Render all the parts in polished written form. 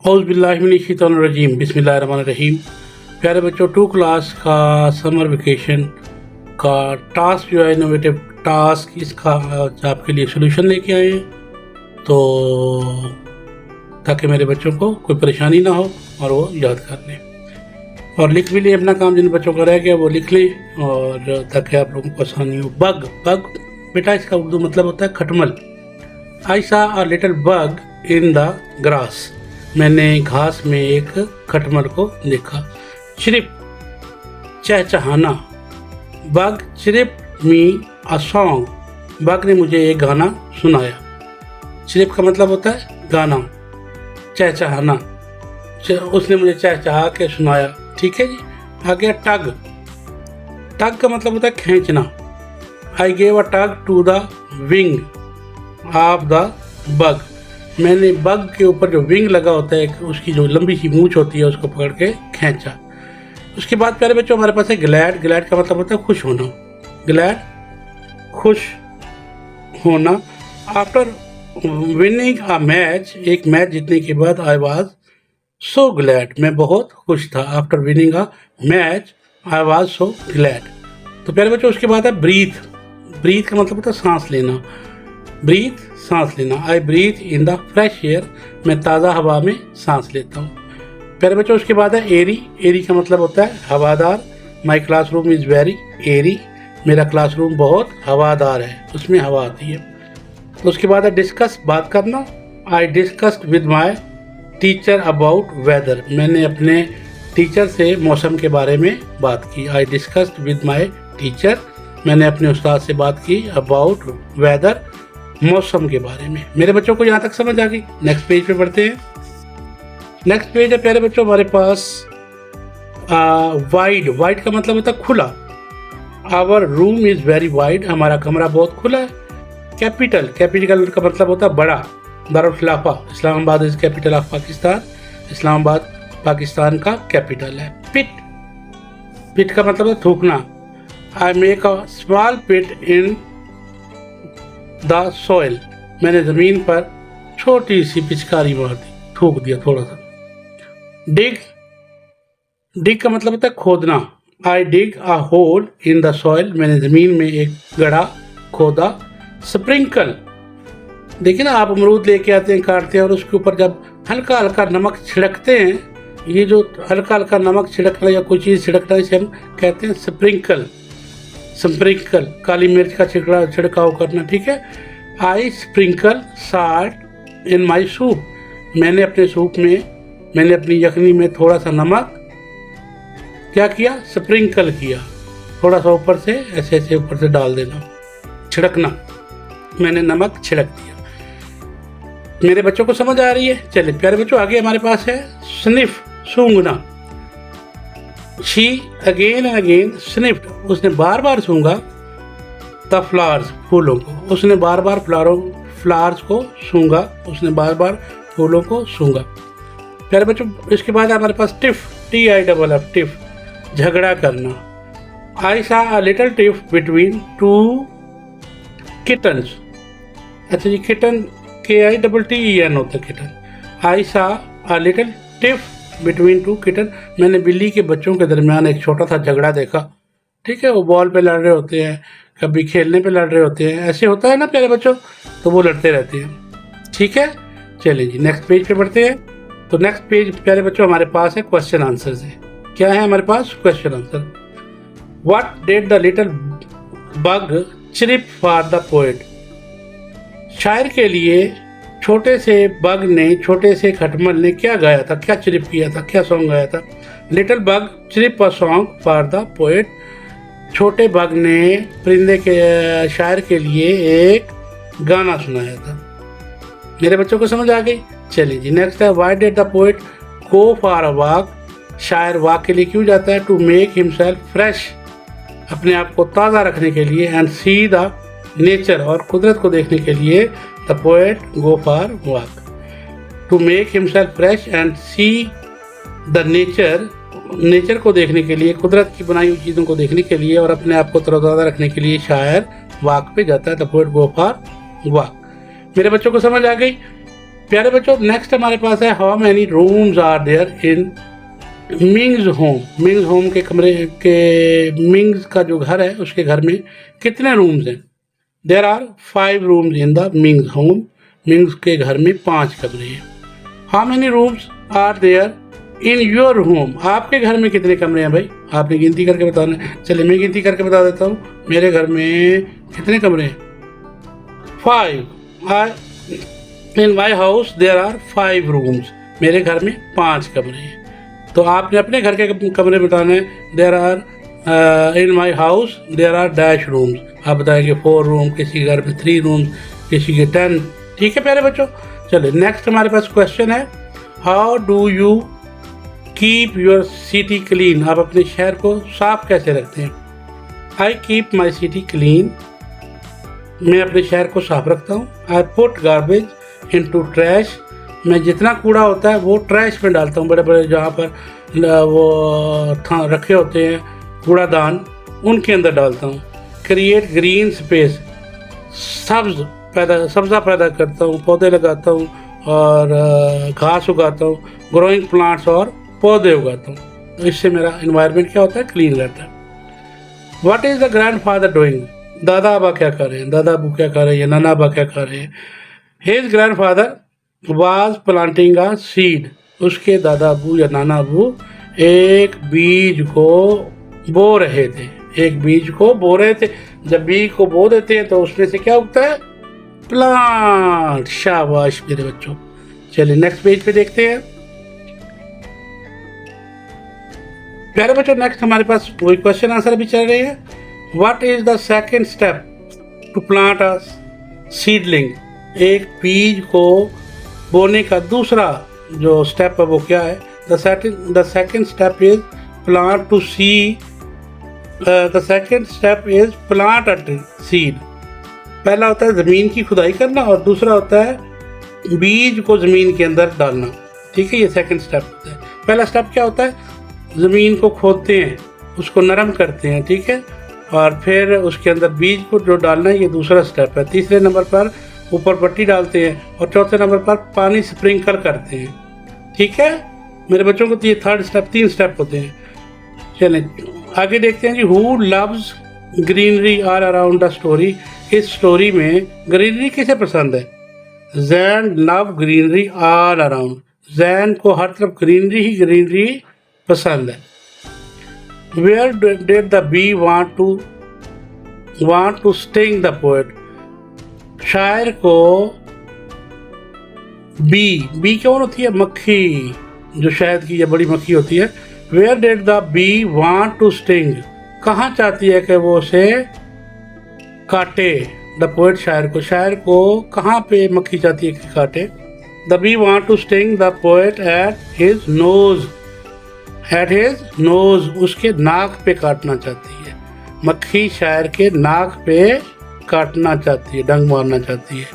औज़ुबिल्लाहिमिनश्शैतानिर्रजीम बिस्मिल्लाहिर्रहमानिर्रहीम। प्यारे बच्चों, 2 क्लास का समर वेकेशन का टास्क जो है इनोवेटिव टास्क, इसका आपके लिए सोल्यूशन लेके आए हैं, तो ताकि मेरे बच्चों को कोई परेशानी ना हो और वो याद कर लें और लिख भी लें। अपना काम जिन बच्चों का रह गया वो लिख लें और ताकि आप लोगों को आसानी हो। बग बग बेटा, इसका उर्दू मतलब होता है खटमल। I saw a little bug in the grass, मैंने घास में एक खटमल को देखा। चिरिप चहचहाना, bug chirp me a song, bug ने मुझे एक गाना सुनाया। चिरिप का मतलब होता है गाना, चहचहाना, उसने मुझे चहचहा के सुनाया। ठीक है जी। आगे टग, टग का मतलब होता है खींचना। I gave a tug to the wing of the bug, मैंने बग के ऊपर जो विंग लगा होता है, उसकी जो लंबी सी मूंछ होती है, उसको पकड़ के खींचा। उसके बाद प्यारे बच्चों हमारे पास है ग्लैड। ग्लैड का मतलब होता है खुश होना। ग्लैड खुश होना। आफ्टर विनिंग अ मैच, एक मैच जीतने के बाद आई वाज सो ग्लैड, मैं बहुत खुश था। After winning a match I was so glad. तो प्यारे बच्चों उसके बाद है ब्रीथ। ब्रीथ का मतलब होता है सांस लेना। ब्रीथ सांस लेना। I breathe in the fresh air, मैं ताज़ा हवा में सांस लेता हूँ। प्यारे बच्चों उसके बाद है एरी। एरी का मतलब होता है हवादार। माई क्लासरूम इज़ वेरी एरी, मेरा क्लासरूम बहुत हवादार है, उसमें हवा आती है। उसके बाद है डिस्कस, बात करना। I discussed with my teacher about whether, मैंने अपने टीचर से मौसम के बारे में बात की। I discussed with my teacher, मैंने अपने उस्ताद से बात की अबाउट वेदर, मौसम के बारे में। मेरे बच्चों को यहाँ तक समझ आ गई। नेक्स्ट पेज पे बढ़ते हैं। नेक्स्ट पेज है प्यारे बच्चों हमारे पास वाइड। वाइड का मतलब होता है खुला। Our room is very wide, हमारा कमरा बहुत खुला है। कैपिटल, कैपिटल का मतलब होता है बड़ा। दारुल खिलाफा, Islamabad is capital of Pakistan, Islamabad Pakistan का कैपिटल है। पिट, पिट का मतलब है थूकना। I make a small pit in the soil, मैंने ज़मीन पर छोटी सी पिचकारी मार दी, थूक दिया थोड़ा सा। डिग, डिग का मतलब होता है खोदना। I dig a hole in the soil, मैंने ज़मीन में एक गड्ढा खोदा। स्प्रिंकल, देखिए ना, आप अमरूद लेके आते हैं, काटते हैं और उसके ऊपर जब हल्का हल्का नमक छिड़कते हैं, ये जो हल्का हल्का नमक छिड़कना या कोई चीज़ छिड़कना, इसे हम कहते हैं स्प्रिंकल। स्प्रिंकल, काली मिर्च का छिड़काव करना। ठीक है। I sprinkle salt in my soup, मैंने अपने सूप में, मैंने अपनी यखनी में थोड़ा सा नमक क्या किया, स्प्रिंकल किया, थोड़ा सा ऊपर से ऐसे ऐसे ऊपर से डाल देना, छिड़कना, मैंने नमक छिड़क दिया। मेरे बच्चों को समझ आ रही है। चलिए प्यारे बच्चों आगे हमारे पास है स्निफ, सूंघना। She again and again sniffed, उसने बार बार सूंघा। द फ्लावर्स, फूलों को, उसने बार बार फ्लावर्स को सूंघा, उसने बार बार फूलों को सूंघा। प्यारे बच्चों इसके बाद हमारे पास टिफ, TIFF, टिफ, झगड़ा करना। आई saw a little tiff between 2 kittens, अच्छा जी, किटन KITTEN होता है kitten. I saw a little tiff between 2 kitten, मैंने बिल्ली के बच्चों के दरमियान एक छोटा सा झगड़ा देखा। ठीक है, वो बॉल पे लड़ रहे होते हैं, कभी खेलने पे लड़ रहे होते हैं, ऐसे होता है ना प्यारे बच्चों, तो वो लड़ते रहते हैं। ठीक है। चलिए जी नेक्स्ट पेज पे बढ़ते हैं। तो नेक्स्ट पेज प्यारे बच्चों हमारे पास है क्वेश्चन आंसर है। क्या है हमारे पास question answer. What did the little bug chirp for the poet, शायर के लिए छोटे से बग ने, छोटे से खटमल ने क्या गाया था, क्या चिरिप किया था, क्या सॉन्ग गाया था। Little bug chirrup a song for the poet, छोटे बग ने परिंदे के, शायर के लिए एक गाना सुनाया था। मेरे बच्चों को समझ आ गई। चलिए जी नेक्स्ट है why did the poet go for a walk, शायर वॉक के लिए क्यों जाता है। टू मेक हिमसेल्फ फ्रेश, अपने आप को ताज़ा रखने के लिए। एंड सी द नेचर, और कुदरत को देखने के लिए। The poet go for walk, to make himself fresh and see the nature, nature को देखने के लिए, कुदरत की बनाई हुई चीज़ों को देखने के लिए और अपने आप को तरोताज़ा रखने के लिए शायर वॉक पे जाता है। The poet go for walk. मेरे बच्चों को समझ आ गई। प्यारे बच्चों, नेक्स्ट हमारे पास है how many rooms are there in Ming's home. Ming's home के कमरे के, मिंग्स का जो घर है उसके घर में कितने रूम्स हैं? There are 5 rooms in the Ming's home. Ming's के घर में 5 कमरे हैं। How many rooms are there in your home. आपके घर में कितने कमरे हैं भाई? आपने गिनती करके बताना है। चलिए मैं गिनती करके बता देता हूँ। मेरे घर में कितने कमरे हैं? 5। In my house there are 5 rooms. मेरे घर में 5 कमरे हैं। तो आपने अपने घर के कमरे बताने हैं। There are in my house there are dash rooms. आप बताएंगे 4 रूम, किसी घर में 3 रूम्स, किसी के 10। ठीक है प्यारे बच्चों। चलिए नेक्स्ट हमारे पास क्वेश्चन है, how do you keep your city clean. आप अपने शहर को साफ कैसे रखते हैं? I keep my city clean. मैं अपने शहर को साफ रखता हूँ। I put garbage in to trash. मैं जितना कूड़ा होता है वो ट्रैश में डालता हूँ। बड़े बड़े जहाँ पर वो रखे होते हैं कूड़ादान, उनके अंदर डालता हूँ। Create green space. सब्ज़ा पैदा करता हूँ, पौधे लगाता हूँ और घास उगाता हूँ। ग्रोइंग प्लांट्स और पौधे उगाता हूँ। तो इससे मेरा इन्वायरमेंट क्या होता है? क्लीन रहता है। What is the grand father doing. दादा अबा क्या कर रहे हैं? दादा अबू क्या कर रहे हैं? या नाना अबा क्या कर रहे हैं? His grand father was planting a seed. उसके दादा अबू या नाना अबू एक बीज को बो रहे थे। एक बीज को बो रहे थे। जब बीज को बो देते हैं तो उसमें से क्या उगता है? प्लांट। शाबाश मेरे बच्चों। चलिए नेक्स्ट पेज पे देखते हैं। प्यारे बच्चों, नेक्स्ट हमारे पास वही क्वेश्चन आंसर भी चल रहे हैं। What is the second step to plant a seedling. एक बीज को बोने का दूसरा जो स्टेप है वो क्या है? The second step is plant to see. The second step is plant a seed. पहला होता है ज़मीन की खुदाई करना और दूसरा होता है बीज को ज़मीन के अंदर डालना। ठीक है, ये सेकेंड स्टेप होता है। पहला स्टेप क्या होता है? ज़मीन को खोदते हैं, उसको नरम करते हैं। ठीक है, और फिर उसके अंदर बीज को जो डालना है, ये दूसरा स्टेप है। तीसरे नंबर पर ऊपर पट्टी डालते हैं और चौथे नंबर पर पानी स्प्रिंकल करते हैं। ठीक है मेरे बच्चों को, तो ये थर्ड स्टेप, 3 स्टेप होते हैं। चलें आगे देखते हैं जी। Who loves greenery are around the story. इस स्टोरी में ग्रीनरी किसे पसंद है? Jane love greenery all around. Jane को हर तरफ ग्रीनरी ही ग्रीनरी पसंद है। Where did the bee want to sting the poet. शायर को बी कौन होती है? मक्खी, जो शहद की ये बड़ी मक्खी होती है। Where did the bee want to sting. कहाँ चाहती है कि वो उसे काटे? द पोएट शायर को कहाँ पे मक्खी चाहती है कि काटे? The bee want to sting the poet at his nose. At his nose, उसके नाक पे काटना चाहती है। मक्खी शायर के नाक पे काटना चाहती है, डंग मारना चाहती है।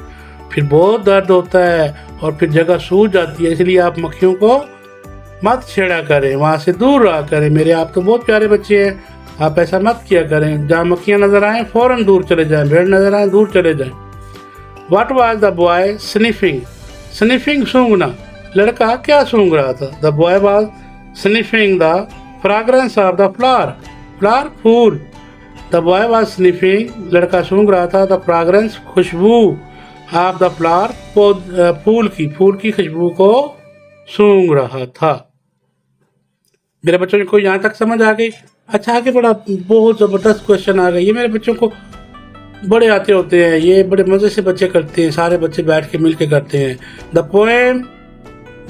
फिर बहुत दर्द होता है और फिर जगह सूज जाती है। इसलिए आप मक्खियों को मत छेड़ा करें, वहाँ से दूर रहा करें। मेरे आप तो बहुत प्यारे बच्चे हैं, आप ऐसा मत किया करें। जहाँ मक्खियाँ नजर आए फौरन दूर चले जाएं, भेड़ नजर आए दूर चले जाएं। What was the boy sniffing. Sniffing सूंघना। लड़का क्या सूंघ रहा था? The boy was sniffing the fragrance of the flower, फूल। द बॉय वाज स्निफिंग, लड़का सूंघ रहा था, द फ्रेग्रेंस, खुशबू ऑफ द फ्लावर, फूल की खुशबू को सूंघ रहा था। मेरे बच्चों को यहाँ तक समझ आ गई? अच्छा, आगे बड़ा बहुत ज़बरदस्त क्वेश्चन आ गई। ये मेरे बच्चों को बड़े आते होते हैं, ये बड़े मज़े से बच्चे करते हैं, सारे बच्चे बैठ के मिल के करते हैं। The poem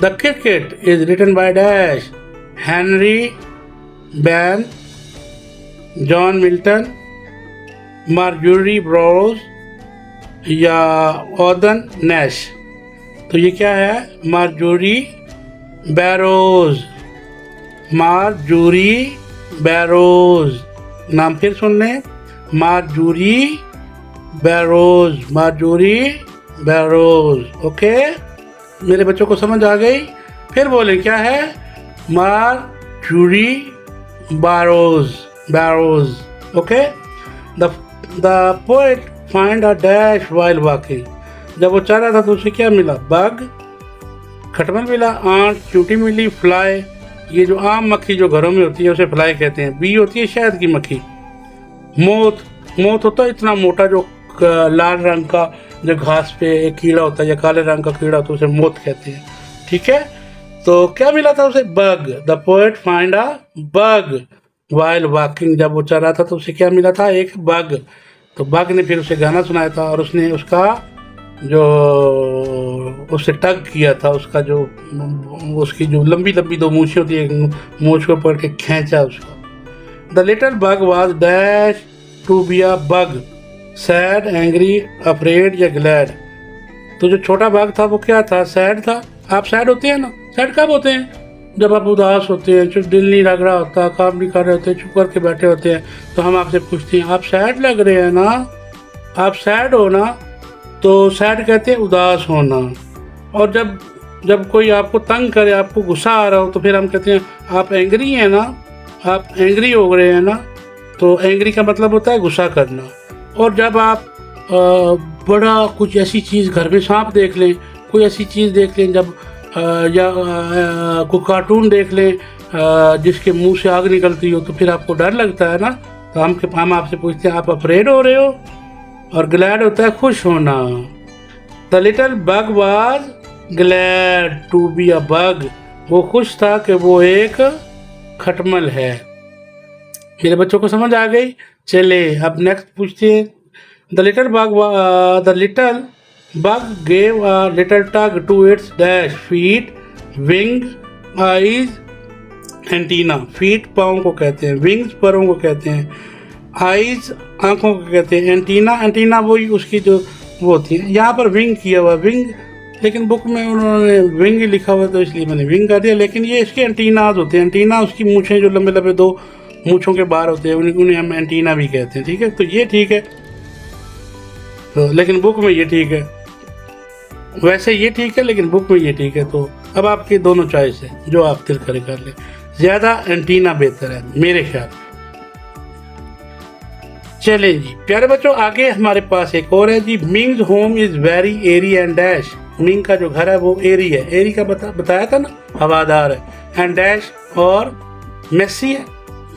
the cricket is written by dash. Henry Bain, John Milton, Marjorie Barrows या ऑर्डन नैश। तो ये क्या है? Marjorie barrows. मार्जोरी बैरोज, नाम फिर सुन लें, Marjorie barrows, Marjorie barrows. Okay मेरे बच्चों को समझ आ गई? फिर बोले क्या है? Marjorie barrows. Okay. The poet find a dash while walking. जब वो चल रहा था तो उसे क्या मिला? बग खटमल मिला, आंट, चूटी मिली, फ्लाई, ये जो आम मक्खी जो घरों में होती है उसे फ्लाई कहते हैं। बी होती है शहद की मक्खी। मोथ, मोथ होता है इतना मोटा जो लाल रंग का जो घास पे एक कीड़ा होता है या काले रंग का कीड़ा होता है उसे मोथ कहते हैं। ठीक है, तो क्या मिला था उसे? Bug. The poet find a bug while walking, जब वो चल रहा था तो उसे क्या मिला था? एक बग। तो बग ने फिर उसे गाना सुनाया था और उसने उसका जो उसे टग किया था, उसका जो उसकी जो लंबी लंबी दो मूछें होती है, मूछ को पकड़ के खींचा उसका। The little bug was dash to be a bug, sad, angry, afraid या ग्लैड। तो जो छोटा बग था वो क्या था? सैड था। आप सैड होते हैं ना? सैड कब होते हैं? जब आप उदास होते हैं, चुप, दिल नहीं लग रहा होता, काम नहीं कर रहे होते, चुप करके बैठे होते हैं, तो हम आपसे पूछते हैं आप सैड लग रहे हैं ना, आप सैड हो ना? तो सैड कहते हैं उदास होना। और जब जब कोई आपको तंग करे, आपको गुस्सा आ रहा हो, तो फिर हम कहते हैं आप एंग्री हैं ना, आप एंग्री हो रहे हैं ना। तो एंग्री का मतलब होता है गुस्सा करना। और जब आप बड़ा कुछ ऐसी चीज़, घर में सांप देख लें, कोई ऐसी चीज़ देख लें, जब या कोई कार्टून देख लें जिसके मुंह से आग निकलती हो, तो फिर आपको डर लगता है ना। तो हम आपसे पूछते हैं आप अफ्रेड हो रहे हो? और ग्लैड होता है खुश होना। The little bug was glad to be a bug, वो खुश था कि वो एक खटमल है। मेरे बच्चों को समझ आ गई? चले अब नेक्स्ट पूछते हैं। The little bug gave a little tug to its dash, feet, wing, eyes, antenna। feet पाँव को कहते हैं, wings पैरों को कहते हैं, eyes आँखों को कहते हैं, एंटीना वही उसकी जो वो होती है। यहाँ पर विंग किया हुआ, विंग, लेकिन बुक में उन्होंने विंग ही लिखा हुआ तो इसलिए मैंने विंग कर दिया, लेकिन ये इसके एंटीनाज होते हैं। एंटीना उसकी मूछें जो लंबे लंबे दो मूछों के बाहर होते हैं, उन्हें हम एंटीना भी कहते हैं। ठीक है, तो ये ठीक है, तो लेकिन बुक में ये ठीक है, वैसे ये ठीक है लेकिन बुक में ये ठीक है। तो अब आपकी दोनों चॉइस है, जो आप दिल करे कर ले। ज़्यादा एंटीना बेहतर है मेरे ख्याल। चलें जी प्यारे बच्चों, आगे हमारे पास एक और है जी। Ming's home is very airy and dash. Ming का जो घर है वो एरी है, एरी का बताया था ना, हवादार है, एंड डैश और मेसी है,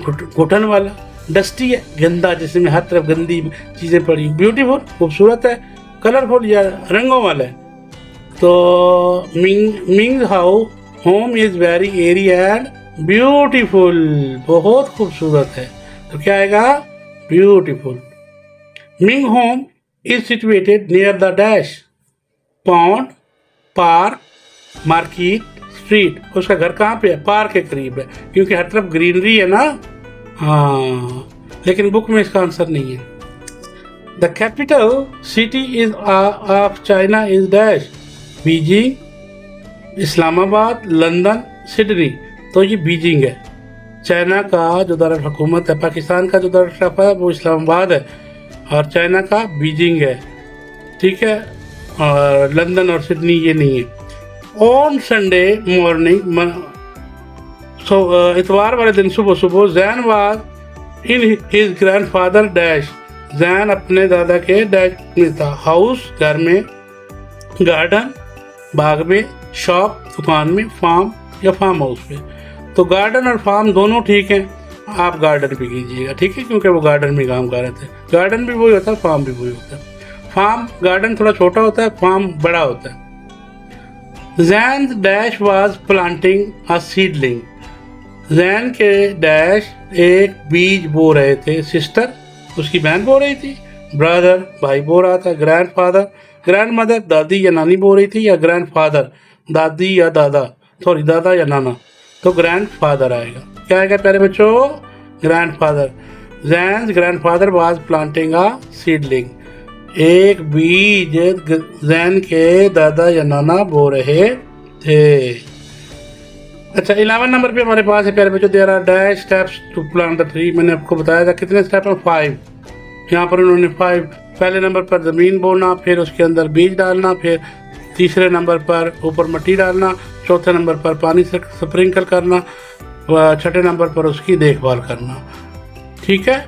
घुटन वाला, डस्टी है, गंदा, जिसमें हर तरफ गंदी चीज़ें पड़ी, ब्यूटीफुल, खूबसूरत है, कलरफुल या रंगों वाला है। तो Ming home is very airy and beautiful, बहुत खूबसूरत है। तो क्या आएगा? Beautiful. Ming home is situated near the dash, pond, park, market, street. उसका घर कहाँ पे है? पार्क के करीब है, क्योंकि हर तरफ ग्रीनरी है ना। हाँ, लेकिन बुक में इसका आंसर नहीं है। The capital city is of China is dash, Beijing, Islamabad, London, Sydney. तो ये बीजिंग है। चाइना का जो दारुल हुकूमत है, पाकिस्तान का जो दारुल खिलाफा है वो इस्लामाबाद है, और चाइना का बीजिंग है। ठीक है, और लंदन और सिडनी ये नहीं है। ऑन संडे मॉर्निंग, इतवार वाले दिन सुबह सुबह, Jain was in his grandfather dash, Jain अपने दादा के डैश में था, हाउस घर में, गार्डन बाग में, शॉप दुकान में, फार्म या फार्म हाउस में। तो गार्डन और फार्म दोनों ठीक हैं, आप गार्डन भी कीजिएगा। ठीक है, क्योंकि वो गार्डन में काम कर रहे थे। गार्डन भी वही होता है, फार्म भी वही होता है। फार्म, गार्डन थोड़ा छोटा होता है, फार्म बड़ा होता है। Jain dash was planting a seedling, Jain के डैश एक बीज बो रहे थे, सिस्टर उसकी बहन बो रही थी, ब्रदर भाई बो रहा था, ग्रैंडफादर, ग्रैंडमदर दादी या नानी बो रही थी, या ग्रैंडफादर दादी या दादा, सॉरी दादा या नाना। तो ग्रैंडफादर आएगा। क्या आएगा प्यारे बच्चों? Grandfather. Jains grandfather was planting a seedling, एक बीज जैन के दादा या नाना बो रहे थे। अच्छा, 11 नंबर पे हमारे पास है प्यारे बच्चों, there are dash steps to plant the tree. मैंने आपको बताया था कितने स्टेप हैं? 5। यहाँ पर उन्होंने 5, पहले नंबर पर ज़मीन बोना, फिर उसके अंदर बीज डालना, फिर तीसरे नंबर पर ऊपर मिट्टी डालना, चौथे नंबर पर पानी से स्प्रिंकल करना, छठे नंबर पर उसकी देखभाल करना। ठीक है,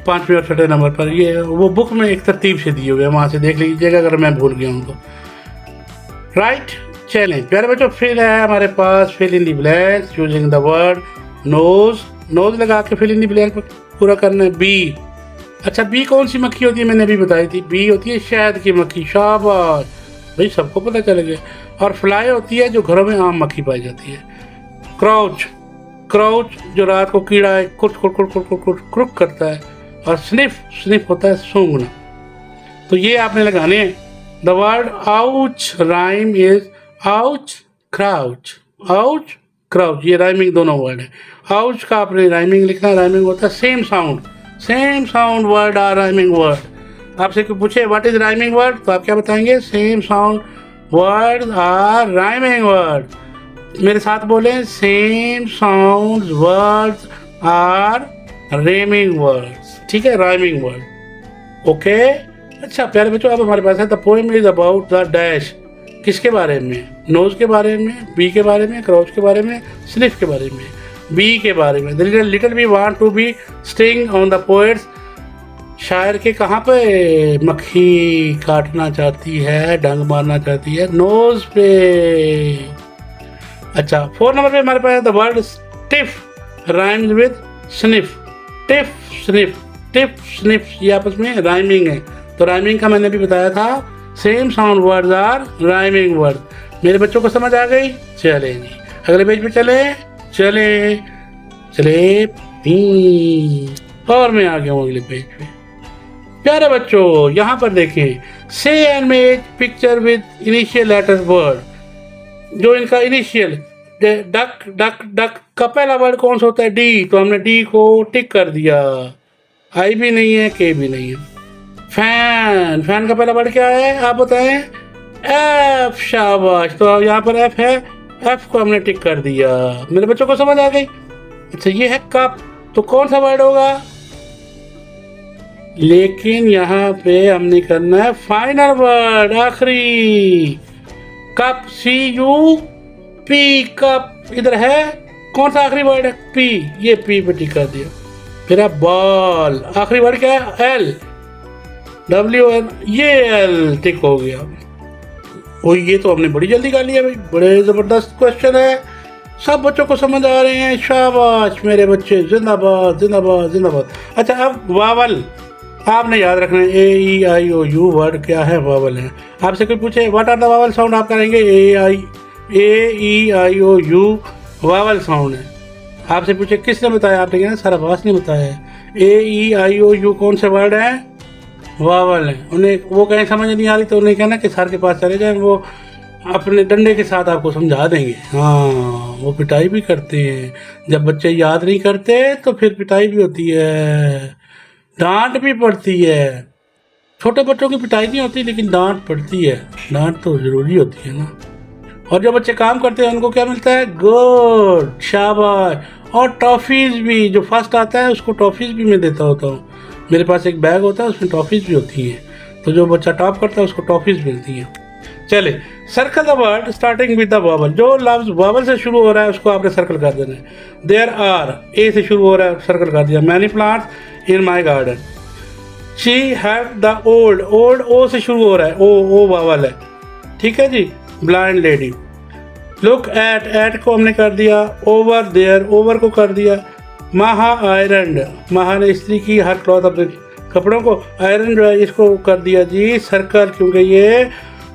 5वें और छठे नंबर पर ये वो बुक में एक तरतीब से दिए हुए हैं, वहाँ से देख लीजिएगा अगर मैं भूल गया हूँ तो। राइट, चलें प्यारे बच्चों, फिर है हमारे पास fill in the blanks using the word nose. Nose लगा के फिल इन द ब्लैंक पूरा करना है। बी, अच्छा बी कौन सी मक्खी होती है, मैंने अभी बताई थी। बी होती है शहद की मक्खी, शाबाश भाई, सबको पता चल गया। और फ्लाई होती है जो घरों में आम मक्खी पाई जाती है। क्राउच, क्राउच जो रात को कीड़ा है कुट कुट कुट कुट कुट कुट क्रुक करता है। और स्निफ, स्निफ होता है सूंघना। तो ये आपने लगाने हैं। The word ouch rhyme is ouch crouch, ouch crouch, ये राइमिंग दोनों वर्ड है। आउच का आपने राइमिंग लिखना, राइमिंग होता है same sound, same sound word are rhyming word. आपसे कोई पूछे व्हाट इज राइमिंग वर्ड, तो आप क्या बताएंगे, same sound word are rhyming word. मेरे साथ बोले, same sound words are rhyming words, ठीक है, राइमिंग वर्ड, ओके। अच्छा प्यारे बच्चों, अब हमारे पास है the poem is about the dash, किसके बारे में, नोज के बारे में, बी के बारे में, क्राउच के बारे में, स्निफ के बारे में। बी के बारे में, the little bee want to be sting on the poets, शायर के कहाँ पे मक्खी काटना चाहती है, डंग मारना चाहती है, नोज पे। अच्छा 4 नंबर पे हमारे पास the word stiff rhymes with sniff, tiff sniff, tiff sniff, ये आपस में राइमिंग है। तो राइमिंग का मैंने भी बताया था, same sound words are rhyming word. मेरे बच्चों को समझ आ गई, चले जी अगले पेज पे चले चले चले और मैं आ गया हूँ अगले पेज पे। प्यारे बच्चों यहाँ पर देखें, से and make picture with initial letter word, जो इनका इनिशियल डक डक डक का पहला वर्ड कौन सा होता है, डी, तो हमने डी को टिक कर दिया, आई भी नहीं है, के भी नहीं है। फैन, फैन का पहला वर्ड क्या है आप बताएं, एफ, शाबाश, तो यहाँ पर एफ है, एफ को हमने टिक कर दिया। मेरे बच्चों को समझ आ गई। अच्छा ये है कप, तो कौन सा वर्ड होगा, लेकिन यहाँ पे हमने करना है फाइनल वर्ड, आखिरी, कप, सी यू पी, कप, इधर है कौन सा आखिरी वर्ड है, पी, ये पी पे टिक कर दिया। फिर है बॉल, आखिरी वर्ड क्या है, एल, डब्ल्यू एन, ये एल टिक हो गया। ओ ये तो हमने बड़ी जल्दी कर लिया भाई, बड़े जबरदस्त क्वेश्चन है, सब बच्चों को समझ आ रहे हैं, शाबाश मेरे बच्चे, जिंदाबाद जिंदाबाद जिंदाबाद। अच्छा अब वावल आपने याद रखना है, ए E I O you word क्या है, वावल है। आपसे कोई पूछे what are the vowel sound, आप करेंगे A E I O U vowel sound है। आपसे पूछे किसने बताया, आपने कहना सरबास ने बताया। ए ई आई ओ यू कौन से वर्ड है, वावल है। उन्हें वो कहीं समझ नहीं आ रही तो उन्हें कहना कि सर के पास चले जाएं, वो अपने डंडे के साथ आपको समझा देंगे। हाँ वो पिटाई भी करते हैं, जब बच्चे याद नहीं करते तो फिर पिटाई भी होती है, डांट भी पड़ती है। छोटे बच्चों की पिटाई नहीं होती लेकिन डांट पड़ती है, डांट तो ज़रूरी होती है ना। और जो बच्चे काम करते हैं उनको क्या मिलता है, गुड, शाबाश। और टॉफ़ीज़ भी, जो फर्स्ट आता है उसको टॉफ़ीज़ भी मैं देता होता हूँ। मेरे पास एक बैग होता है उसमें टॉफ़ीज़ भी होती हैं, तो जो बच्चा टॉप करता है उसको टॉफ़ीज़ मिलती हैं। चले circle the word starting with the vowel, जो लफ्ज वावल से शुरू हो रहा है उसको आपने सर्कल कर देना है। देयर आर, ए से शुरू हो रहा है, सर्कल कर दिया। Many plants in my garden. She have the old, old O से शुरू हो रहा है, ओ वावल है, ठीक है जी। Blind lady. Look at, at को हमने कर दिया। ओवर देयर, ओवर को कर दिया। महा आयरन, महा ने इस्त्री की हर क्लॉथ, अपने कपड़ों को, आयरन जो है इसको कर दिया जी सर्कल, क्योंकि ये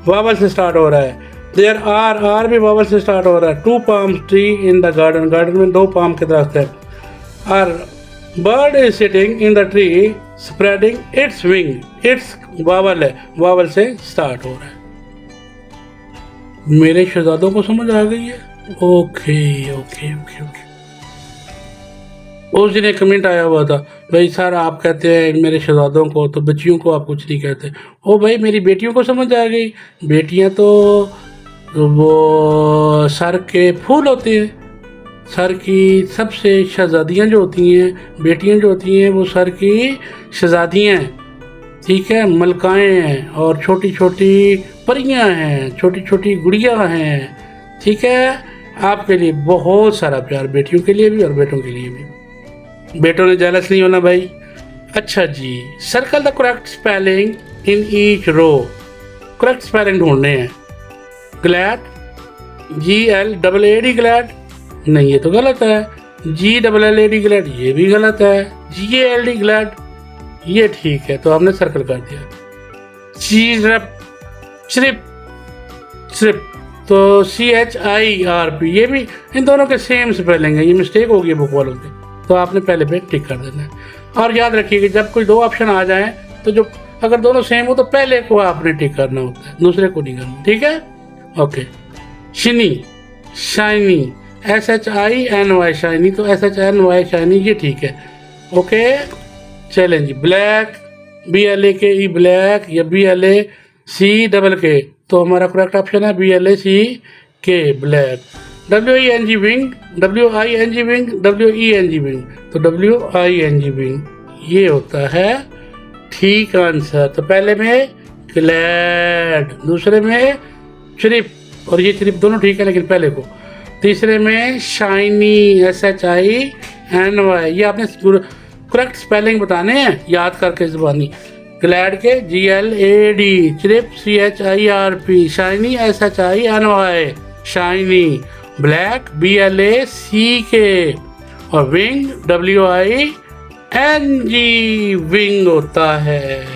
वावल से स्टार्ट हो रहा है। देयर आर, आर भी वावल से स्टार्ट हो रहा है। 2 palm tree in the garden, garden में 2 पाम के दरख्त है। Are bird is sitting in the tree spreading its wing, its vowel है, वावल से स्टार्ट हो रहा है। मेरे शहजादों को समझ आ गई है, ओके ओके ओके ओके। उस दिन एक कमेंट आया हुआ था, भाई सर आप कहते हैं मेरे शहजादों को, तो बच्चियों को आप कुछ नहीं कहते। ओ भाई मेरी बेटियों को समझ आ गई, बेटियां तो वो सर के फूल होते हैं, सर की सबसे शहजादियाँ जो होती हैं, बेटियां जो होती हैं वो सर की शहजादियाँ हैं, ठीक है, मलकाएँ हैं, और छोटी छोटी परियां हैं, छोटी छोटी गुड़ियाँ हैं, ठीक है। आपके लिए बहुत सारा प्यार, बेटियों के लिए भी और बेटों के लिए भी। बेटों ने जेलस नहीं होना भाई। अच्छा जी, circle the correct spelling in each row, correct spelling ढूंढने हैं। ग्लैड, GLAAD ग्लैड, नहीं ये तो गलत है। GLLAD ग्लैड, ये भी गलत है। GALD ग्लैड, ये ठीक है, तो हमने सर्कल कर दिया। चिरप, चिरिप, चिरिप, तो CHIRP, ये भी इन दोनों के सेम स्पेलिंग है, ये मिस्टेक होगी बुक वालों की, तो आपने पहले पे टिक कर देना है। और याद रखिए कि जब कोई दो ऑप्शन आ जाएं तो जो अगर दोनों सेम हो तो पहले को आपने टिक करना होता है, दूसरे को नहीं करना, ठीक है। ओके, शिनी, शाइनी, SHINY शाइनी, तो SHNY शाइनी, ये ठीक है। ओके, चलें जी। ब्लैक, BLAKE ब्लैक, या BLACK, तो हमारा करेक्ट ऑप्शन है BLACK black. WENG wing, WING wing, WENG wing, तो WING विंग ये होता है ठीक आंसर। तो पहले में ग्लैड, दूसरे में चिरिप, और ये चिरिप दोनों ठीक है लेकिन पहले को। तीसरे में शाइनी, SHINY, ये आपने करेक्ट स्पेलिंग बताने हैं याद करके ज़ुबानी। ग्लैड के GLAD, चिरिप CHIRP, shiny SHINY shiny, black BLACK, और विंग WING विंग होता है।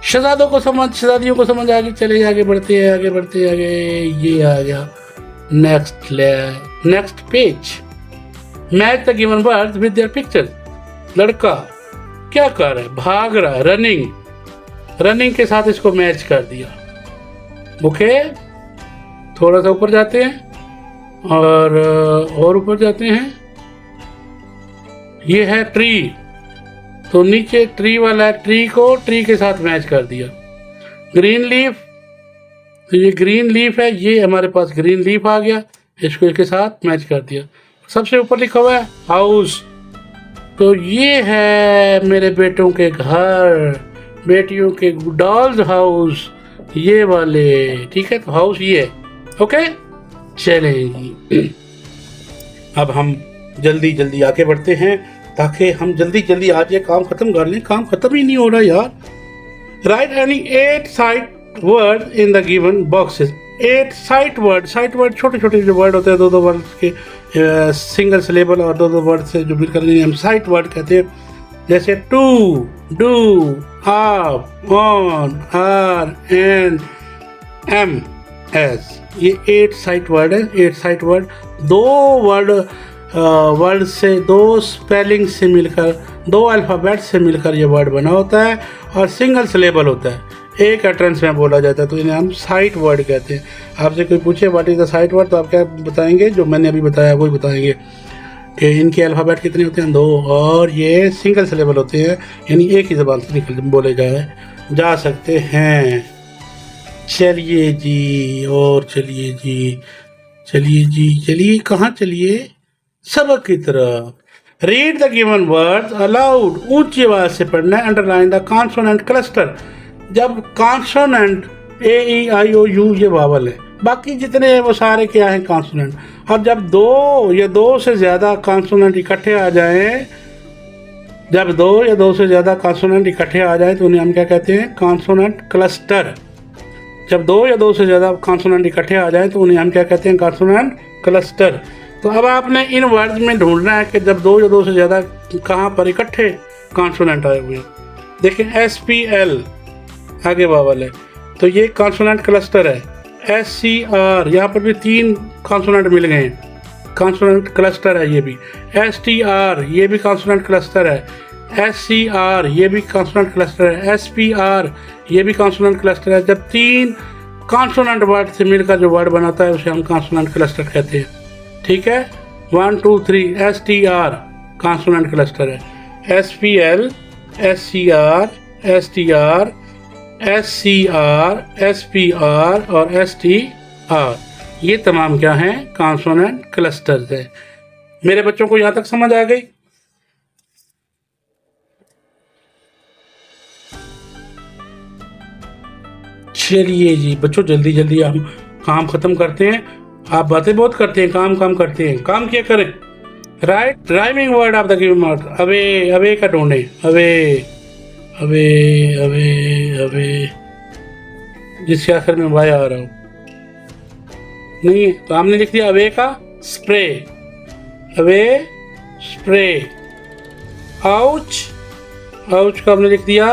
शहजादों को समझ, शहजादियों को समझ, आगे चले, आगे बढ़ते हैं, आगे बढ़ते हैं, आगे ये आ गया next page. Match the given words with their picture. लड़का क्या कर रहा है, भाग रहा है, रनिंग के साथ इसको मैच कर दिया। ओके, थोड़ा सा ऊपर जाते हैं और ऊपर जाते हैं। ये है ट्री, तो नीचे ट्री वाला ट्री को ट्री के साथ मैच कर दिया। ग्रीन लीफ, तो ये ग्रीन लीफ है, ये हमारे पास ग्रीन लीफ आ गया, इसको इसके साथ मैच कर दिया। सबसे ऊपर लिखा हुआ है हाउस, तो ये है मेरे बेटों के घर, बेटियों के डॉल्स हाउस, ये वाले, ठीक है। तो हाउस ये है। ओके, चलें अब हम जल्दी आगे बढ़ते हैं ताकि हम जल्दी आज ये काम खत्म कर लें। काम खत्म ही नहीं हो रहा यार। Right any 8 site word in the given boxes. 8 site word छोटे जो वर्ड होते हैं, दो वर्ड के सिंगल सिलेबल और दो वर्ड से जो मिलकर हम साइट वर्ड कहते हैं। जैसे to, do, half, on, are, and, M, S, ये 8 साइट वर्ड है। 8 साइट वर्ड दो वर्ड से, दो स्पेलिंग से मिलकर, दो अल्फ़ाबेट से मिलकर ये वर्ड बना होता है और सिंगल सिलेबल होता है, एक अटरेंस में बोला जाता है, तो इन्हें हम साइट वर्ड कहते हैं। आपसे कोई पूछे what is the site word, तो आप क्या बताएंगे, जो मैंने अभी बताया वही बताएंगे कि इनके अल्फ़ाबेट कितने होते हैं, 2, और ये सिंगल सिलेबल होते हैं, यानी एक ही ज़बान से निकल बोले जा सकते हैं। चलिए जी, और चलिए कहाँ चलिए, सबक की तरफ। Read the given words allowed, ऊंची आवाज से पढ़ना है। अंडरलाइन द कॉन्सोनेंट क्लस्टर, जब कॉन्सोनेंट AEIOU ये वावल है, बाकी जितने हैं वो सारे क्या हैं, कॉन्सोनेंट। और जब दो या दो से ज़्यादा कॉन्सोनेंट इकट्ठे आ जाएं, जब दो या दो से ज़्यादा कॉन्सोनेंट इकट्ठे आ जाए तो उन्हें हम क्या कहते हैं, कॉन्सोनेंट क्लस्टर। जब दो या दो से ज़्यादा कॉन्सोनेंट इकट्ठे आ जाए तो उन्हें हम क्या कहते हैं, कॉन्सोनेंट क्लस्टर। तो अब आपने इन वर्ड्स में ढूंढना है कि जब दो या दो से ज़्यादा कहाँ पर इकट्ठे कॉन्सोनेंट आए हुए हैं। देखें SPL आगे वावल है, तो ये कॉन्सोनेंट क्लस्टर है। SCR यहाँ पर भी 3 कॉन्सोनेंट मिल गए हैं, कॉन्सोनेंट क्लस्टर है ये भी। STR ये भी कॉन्सोनेंट क्लस्टर है। SCR ये भी कॉन्सोनेंट क्लस्टर है। SPR ये भी कॉन्सोनेंट क्लस्टर है। जब 3 कॉन्सोनेंट वर्ड से मिलकर जो वर्ड बनाता है उसे हम कॉन्सोनेंट क्लस्टर कहते हैं, ठीक है। 1 2 3 STR कॉन्सोनेंट क्लस्टर है। SPL, SCR, STR, SCR, SPR और STR, ये तमाम क्या हैं, कॉन्सोनेंट क्लस्टर्स है। मेरे बच्चों को यहाँ तक समझ आ गई? चलिए जी बच्चों, जल्दी हम काम खत्म करते हैं। आप बातें बहुत करते हैं, काम करते हैं, काम क्या करें। Right rhyming word of the given word. Away का ढूंढे, अवे जिसके आखिर में वाई आ रहा हो। नहीं है, तो हमने लिख दिया अवे का spray, away spray. Ouch, ouch का हमने लिख दिया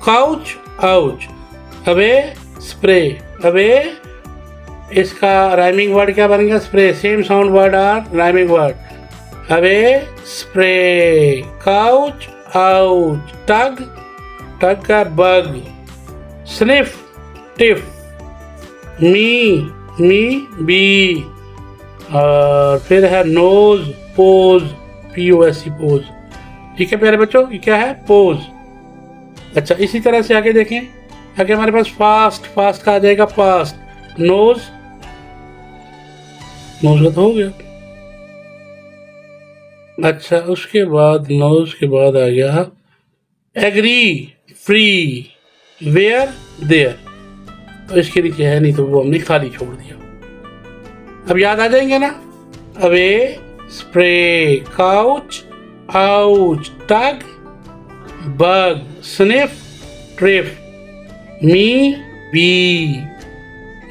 couch, ouch. Away spray, away इसका राइमिंग वर्ड क्या बन गया? Spray. Same sound word are rhyming word. Away spray, couch ouch. Tug, tug का bug. Sniff, tiff. Me, me bee. और फिर है नोज, पोज, POSE पोज। ठीक है प्यारे बच्चों, ये क्या है? पोज। अच्छा, इसी तरह से आगे देखें, आगे हमारे पास फास्ट, फास्ट का आ जाएगा पास्ट। नोज, नोज का तो हो गया। अच्छा, उसके बाद नोज के बाद आ गया एग्री, फ्री, वेयर, देयर। तो इसके नीचे है नहीं तो वो हमने खाली छोड़ दिया। अब याद आ जाएंगे ना? Away spray, couch ouch, tug bug, sniff tiff, me bee,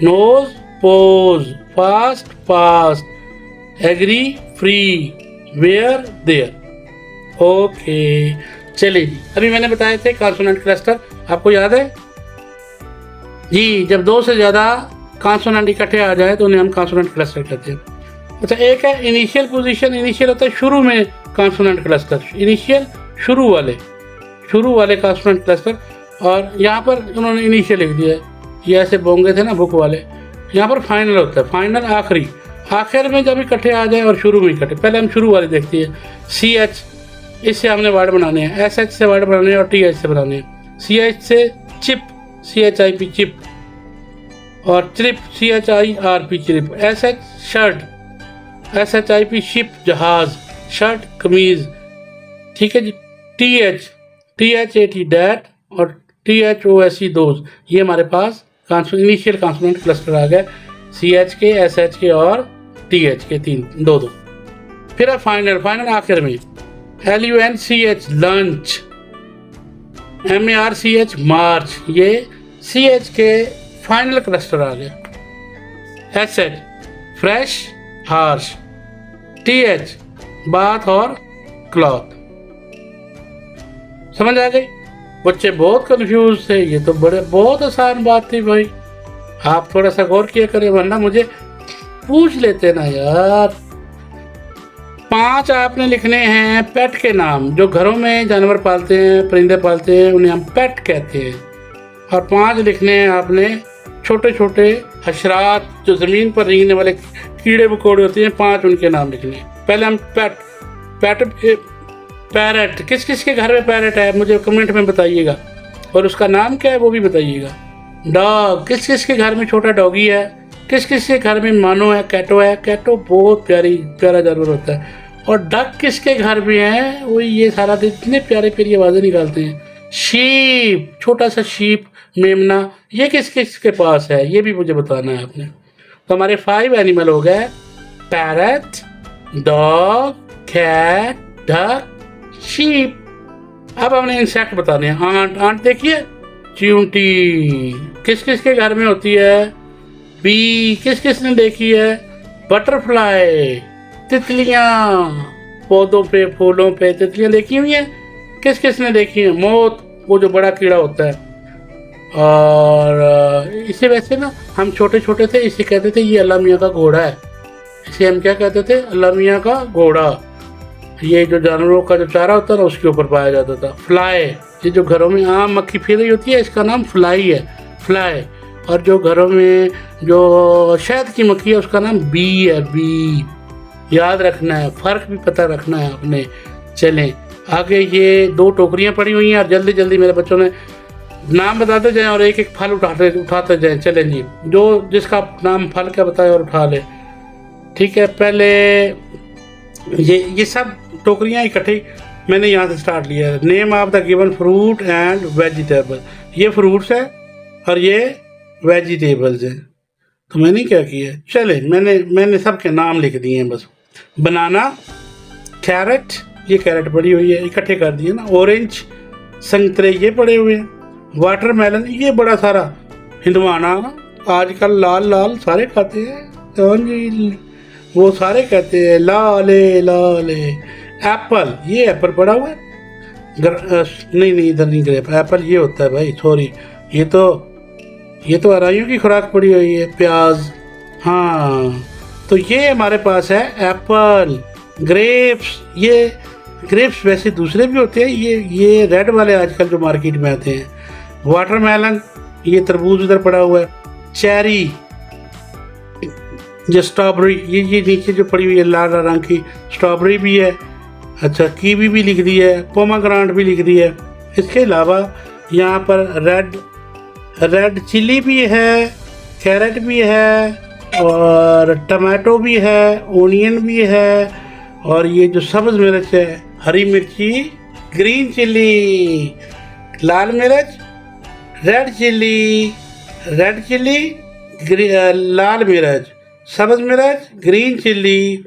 nose pose, fast past, agree free, where there. Okay, चलिए जी, अभी मैंने बताए थे कॉन्सोनेंट क्लस्टर, आपको याद है जी? जब दो से ज़्यादा कॉन्सोनेंट इकट्ठे आ जाए तो उन्हें हम कॉन्सोनेंट क्लस्टर कहते हैं। अच्छा, एक है इनिशियल पोजीशन, इनिशियल होता है शुरू में कॉन्सोनेंट क्लस्टर, इनिशियल शुरू वाले कॉन्सोनेंट क्लस्टर। और यहाँ पर उन्होंने इनिशियल लिख दिया है, ये ऐसे बोंगे थे ना बुक वाले। यहाँ पर फाइनल होता है, फाइनल आखिरी, आखिर में जब इकट्ठे आ जाए और शुरू में इकट्ठे। पहले हम शुरू वाले देखते हैं। CH, इससे हमने वर्ड बनाने हैं, SH से वर्ड बनाने हैं और TH से बनाने हैं। CH से चिप, CHIP चिप, और trip, CHIRP chip. SH shirt, SHIP ship जहाज, शर्ट कमीज। ठीक है जी। THAT डैट और THOSE दोस्त। ये हमारे पास इनिशियल कॉन्सोनेंट क्लस्टर आ गए, CH के, SH के और TH के, दो। फिर है फाइनल, फाइनल आखिर में। LUNCH लंच, MARCH मार्च। ये CH के फाइनल क्लस्टर आ गया। SH fresh, harsh. TH bath और क्लॉथ। समझ आ गई? बच्चे बहुत कंफ्यूज थे, ये तो बहुत आसान बात थी भाई। आप थोड़ा सा गौर किया करें, वरना मुझे पूछ लेते ना यार। 5 आपने लिखने हैं पेट के नाम, जो घरों में जानवर पालते हैं, परिंदे पालते हैं, उन्हें हम पेट कहते हैं। और 5 लिखने हैं आपने छोटे छोटे हशरात, जो ज़मीन पर रेंगने वाले कीड़े मकोड़े होते हैं, 5 उनके नाम लिखने हैं। पहले हम पैरट, किस किस के घर में पैरट है मुझे कमेंट में बताइएगा, और उसका नाम क्या है वो भी बताइएगा। डॉग, किस किस के घर में छोटा डॉगी है, किस किस के घर में मानो है, कैटो है, कैटो बहुत प्यारा जानवर होता है। और डक किसके घर में है, वो ये सारा दिन इतने प्यारे प्यारी आवाज़ें निकालते हैं। शीप, छोटा सा शीप, मेमना, ये किस किस के पास है, ये भी मुझे बताना है आपने। तो हमारे 5 एनिमल हो गए, parrot, dog, cat, duck, sheep. अब हमने इंसेक्ट बताने हैं। आंट, आंट देखिए, चींटी किस किस के घर में होती है। बी, किस किस ने देखी है। बटरफ्लाई, तितलियां, पौधों पे फूलों पे तितलियां देखी हुई हैं, किस किस ने देखी है। मोत, वो जो बड़ा कीड़ा होता है। और इसे वैसे ना हम छोटे छोटे थे, इसे कहते थे ये अल्लाह मियाँ का घोड़ा है। इसे हम क्या कहते थे, अल्लाह मियाँ का घोड़ा। ये जो जानवरों का जो चारा होता है ना, उसके ऊपर पाया जाता था। फ्लाई, ये जो घरों में आम मक्खी फिर रही होती है, इसका नाम फ्लाई है, फ्लाई। और जो घरों में जो शहद की मक्खी है, उसका नाम बी है, बी। याद रखना है, फ़र्क भी पता रखना है आपने। चलें आगे, ये 2 टोकरियां पड़ी हुई हैं और जल्दी जल्दी मेरे बच्चों ने नाम बताते जाएं और एक एक फल उठाते जाएं। चलें जी, जो जिसका नाम फल क्या बताए और उठा ले। ठीक है, पहले ये सब टोकरियां इकट्ठी मैंने यहाँ से स्टार्ट लिया है। Name of the given fruit and vegetable, ये फ्रूट्स है और ये वेजिटेबल्स हैं। तो मैंने क्या किया, चले मैंने सबके नाम लिख दिए हैं बस। बनाना, कैरेट, ये कैरेट पड़ी हुई है, इकट्ठे कर दिए ना। ऑरेंज, संतरे ये पड़े हुए हैं। वाटरमेलन, ये बड़ा सारा हिंदवाना आजकल लाल लाल सारे खाते हैं। हाँ जी, वो सारे कहते हैं लाले लाले। एप्पल, ये एप्पल पड़ा हुआ है। नहीं नहीं, इधर नहीं ग्रेप, एप्पल ये होता है भाई, सॉरी। ये तो अराइयों की खुराक पड़ी हुई है। प्याज, हाँ, तो ये हमारे पास है एप्पल। ग्रेप्स, ये ग्रेप्स वैसे दूसरे भी होते हैं, ये रेड वाले आजकल जो मार्केट में आते हैं। वाटरमेलन, ये तरबूज इधर पड़ा हुआ है। चेरी, ये स्ट्रॉबेरी, ये नीचे जो पड़ी हुई है लाल रंग की, स्ट्रॉबेरी भी है। अच्छा, कीवी भी लिख दी है, पोमाग्रानेट भी लिख दी है। इसके अलावा यहाँ पर रेड चिली भी है, कैरेट भी है, और टमाटो भी है, ओनियन भी है, और ये जो सब्ज़ मिर्च है, हरी मिर्ची, ग्रीन चिली, लाल मिर्च, रेड चिली, लाल मिर्च, सब्ज़ मिर्च, ग्रीन चिली,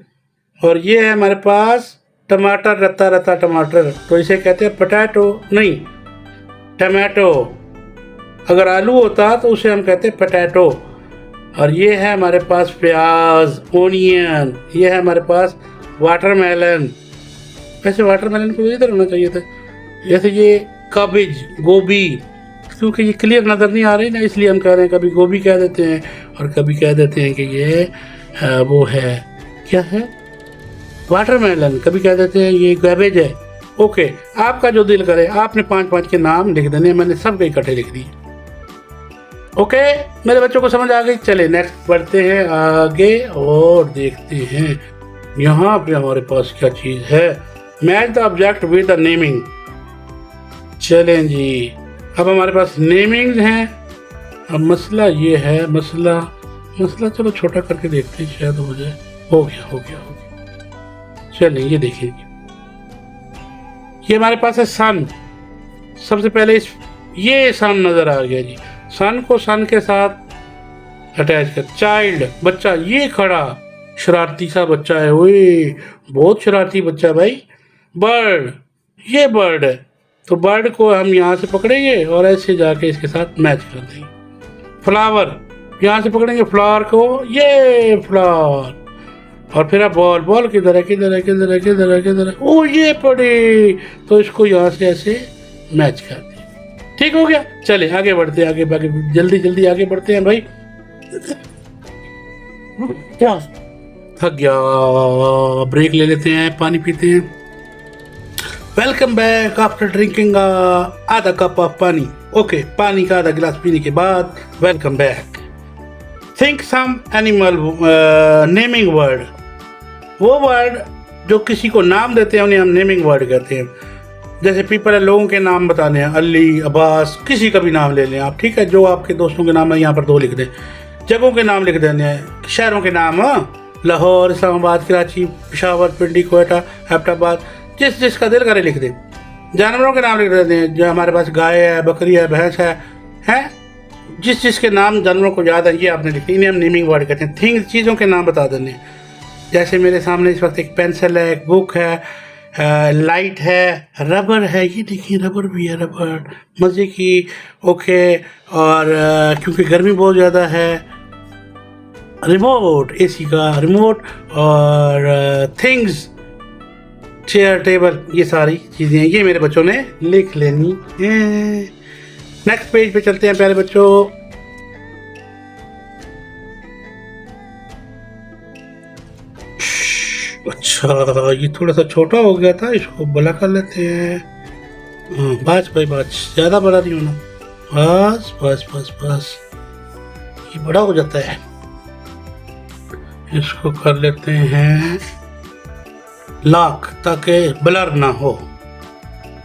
और ये है हमारे पास टमाटर, रत्ता रत्ता टमाटर। तो इसे कहते हैं पोटैटो, नहीं टमाटो। अगर आलू होता तो उसे हम कहते हैं पोटैटो। और ये है हमारे पास प्याज, ओनियन, ये है हमारे पास वाटरमेलन। वैसे वाटरमेलन को इधर होना चाहिए था। जैसे ये काबिज, गोभी, क्योंकि ये क्लियर नज़र नहीं आ रही ना, इसलिए हम कह रहे हैं, कभी गोभी कह देते हैं और कभी कह देते हैं कि ये वो है, क्या है, वाटरमेलन। कभी कह देते हैं ये कैबेज है। ओके, आपका जो दिल करे, आपने 5-5 के नाम लिख देने, मैंने सब इकट्ठे लिख दिए। ओके, मेरे बच्चों को समझ आ गई। चले नेक्स्ट बढ़ते हैं आगे और देखते हैं यहाँ पे हमारे पास क्या चीज़ है। Match the object with the naming. चलें जी, अब हमारे पास नेमिंग्स हैं। अब मसला ये है, मसला चलो छोटा करके देखते हैं, शायद हो जाए। हो गया। चलिए ये देखिए, ये हमारे पास है सन। सबसे पहले ये सन नजर आ गया जी। सन को सन के साथ अटैच कर। चाइल्ड, बच्चा, ये खड़ा शरारती सा बच्चा है, ओए बहुत शरारती बच्चा भाई। बर्ड, ये बर्ड है, तो बर्ड को हम यहाँ से पकड़ेंगे और ऐसे जाके इसके साथ मैच कर देंगे। फ्लावर, यहाँ से पकड़ेंगे फ्लावर को, ये फ्लावर, और फिर आप बॉल किधर है, ओ ये पड़ी, तो इसको यहाँ से ऐसे मैच कर दिया। ठीक हो गया। चले आगे बढ़ते हैं, आगे जल्दी आगे बढ़ते हैं भाई। क्या थक गया, ब्रेक ले लेते हैं, पानी पीते हैं। वेलकम बैक आफ्टर ड्रिंकिंग आधा कप ऑफ पानी। ओके, पानी का आधा गिलास पीने के बाद welcome back. Think some animal naming word. वो वर्ड जो किसी को नाम देते हैं उन्हें हम नेमिंग वर्ड कहते हैं। जैसे पीपल है, लोगों के नाम बताने हैं, अली, अब्बास, किसी का भी नाम ले लें आप, ठीक है, जो आपके दोस्तों के नाम है यहाँ पर 2 लिख दें। जगहों के नाम लिख देने हैं, शहरों के नाम, लाहौर, इस्लामाबाद, कराची, पेशावर, पिंडी, कोयटा, हैदराबाद, जिसका दिल करे लिख दें। जानवरों के नाम लिख देते हैं, जो हमारे पास गाय है, बकरी है, भैंस है, जिसके नाम जानवरों को याद है ये आपने लिखे, इन्हें हम नेमिंग वर्ड कहते हैं। थिंग्स, चीज़ों के नाम बता देने। जैसे मेरे सामने इस वक्त एक पेंसिल है, एक बुक है, लाइट है, रबर है, ये देखिए रबर भी है, रबर मज़े की। ओके, और क्योंकि गर्मी बहुत ज़्यादा है, रिमोट, एसी का रिमोट, और थिंग्स, चेयर, टेबल, ये सारी चीज़ें ये मेरे बच्चों ने लिख लेनी है। नेक्स्ट पेज पे चलते हैं प्यारे बच्चों। अच्छा, ये थोड़ा सा छोटा हो गया था, इसको बड़ा कर लेते हैं। बस भाई, बस ज़्यादा बड़ा नहीं होना, बस ये बड़ा हो जाता है। इसको कर लेते हैं लॉक, ताकि ब्लर ना हो।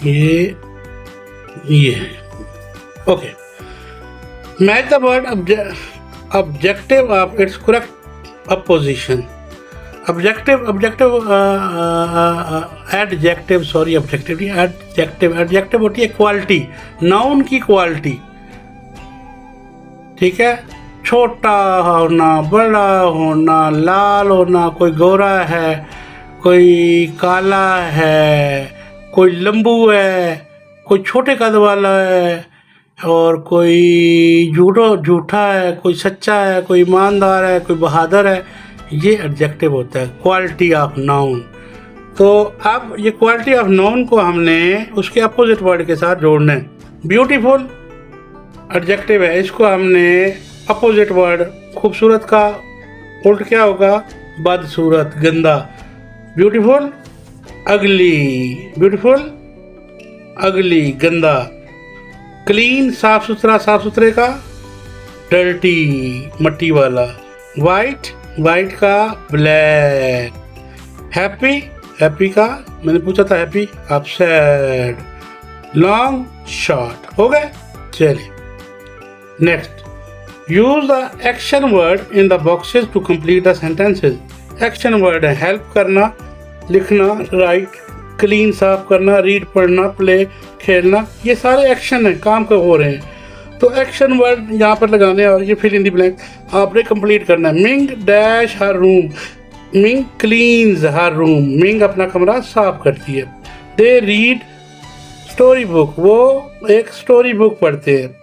ये okay. Match the word objective of its correct opposition. Objective होती है क्वालिटी, नाउन की क्वालिटी, ठीक है। छोटा होना, बड़ा होना, लाल होना, कोई गोरा है, कोई काला है, कोई लंबू है, कोई छोटे कद वाला है, और कोई झूठा है, कोई सच्चा है, कोई ईमानदार है, कोई बहादुर है, ये एडजेक्टिव होता है, क्वालिटी ऑफ नाउन। तो अब ये क्वालिटी ऑफ नाउन को हमने उसके अपोजिट वर्ड के साथ जोड़ना है। ब्यूटीफुल एडजेक्टिव है, इसको हमने अपोजिट वर्ड खूबसूरत का उल्ट क्या होगा, बदसूरत, गंदा। ब्यूटीफुल अगली, गंदा। क्लीन साफ सुथरे का, डर्टी, मट्टी वाला। वाइट का, ब्लैक। हैप्पी का, मैंने पूछा था हैप्पी, आप सैड। Long, short. हो गए। चलिए next, use the action word in the boxes to complete the sentences. Action word है हेल्प करना, लिखना, राइट, क्लीन साफ करना, रीड पढ़ना, प्ले खेलना, ये सारे एक्शन हैं, काम को हो रहे हैं। तो एक्शन वर्ड यहाँ पर लगाने और ये फिल इन द ब्लैंक आपने कंप्लीट करना है। Ming dash her room, Ming cleans her room, Ming अपना कमरा साफ करती है। दे रीड स्टोरी बुक, वो एक स्टोरी बुक पढ़ते हैं।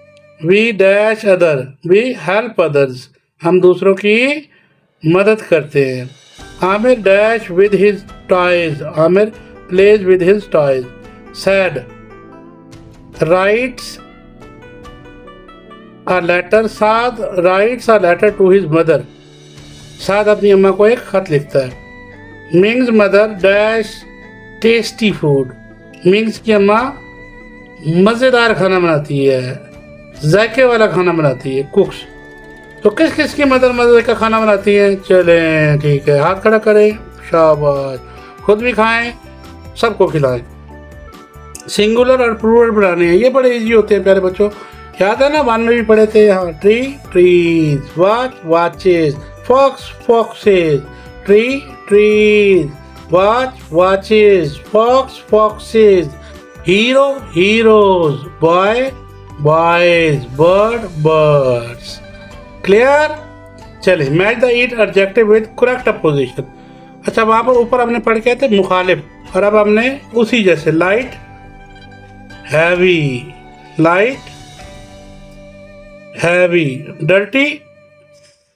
We dash other, we help others, हम दूसरों की मदद करते हैं। Aamir dash with his toys, Aamir plays with his toys. Saad writes a letter, Saad writes a letter to his mother, Saad अपनी अम्मा को एक खत लिखता है। Ming's mother dash tasty food, Ming's की अम्मा मज़ेदार खाना बनाती है, जायके वाला खाना बनाती है, कुक्स। तो किस किस की मदर मज़े का खाना बनाती है? चलें ठीक है, हाथ खड़ा करें, शाबाश, खुद भी खाएं, सबको खिलाएं। सिंगुलर और प्लूरल बनाने हैं, ये बड़े इजी होते हैं प्यारे बच्चों, याद है ना, वन में भी पढ़े थे यहाँ। Tree trees, watch watches, fox foxes. Tree trees, watch watches, fox foxes. Hero heroes, boy boys, bird birds. Clear? चलिए, match the it adjective with correct opposition. अच्छा, वहाँ पर ऊपर हमने पढ़ के थे मुखालिफ, और अब हमने उसी जैसे light heavy, light heavy, dirty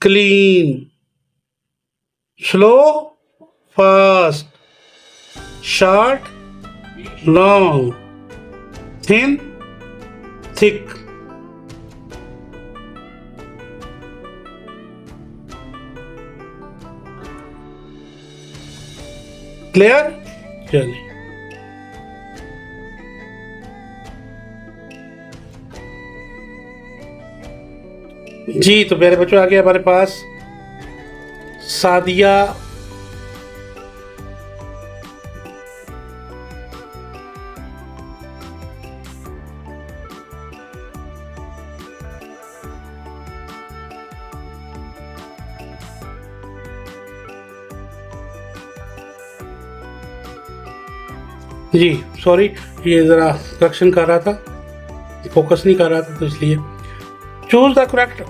clean, slow fast, short long, thin thick. Clear? चलिए, जी तो मेरे बच्चों आगे हमारे पास सादिया जी सॉरी, ये ज़रा करेक्शन कर रहा था, फोकस नहीं कर रहा था, तो इसलिए। Choose the correct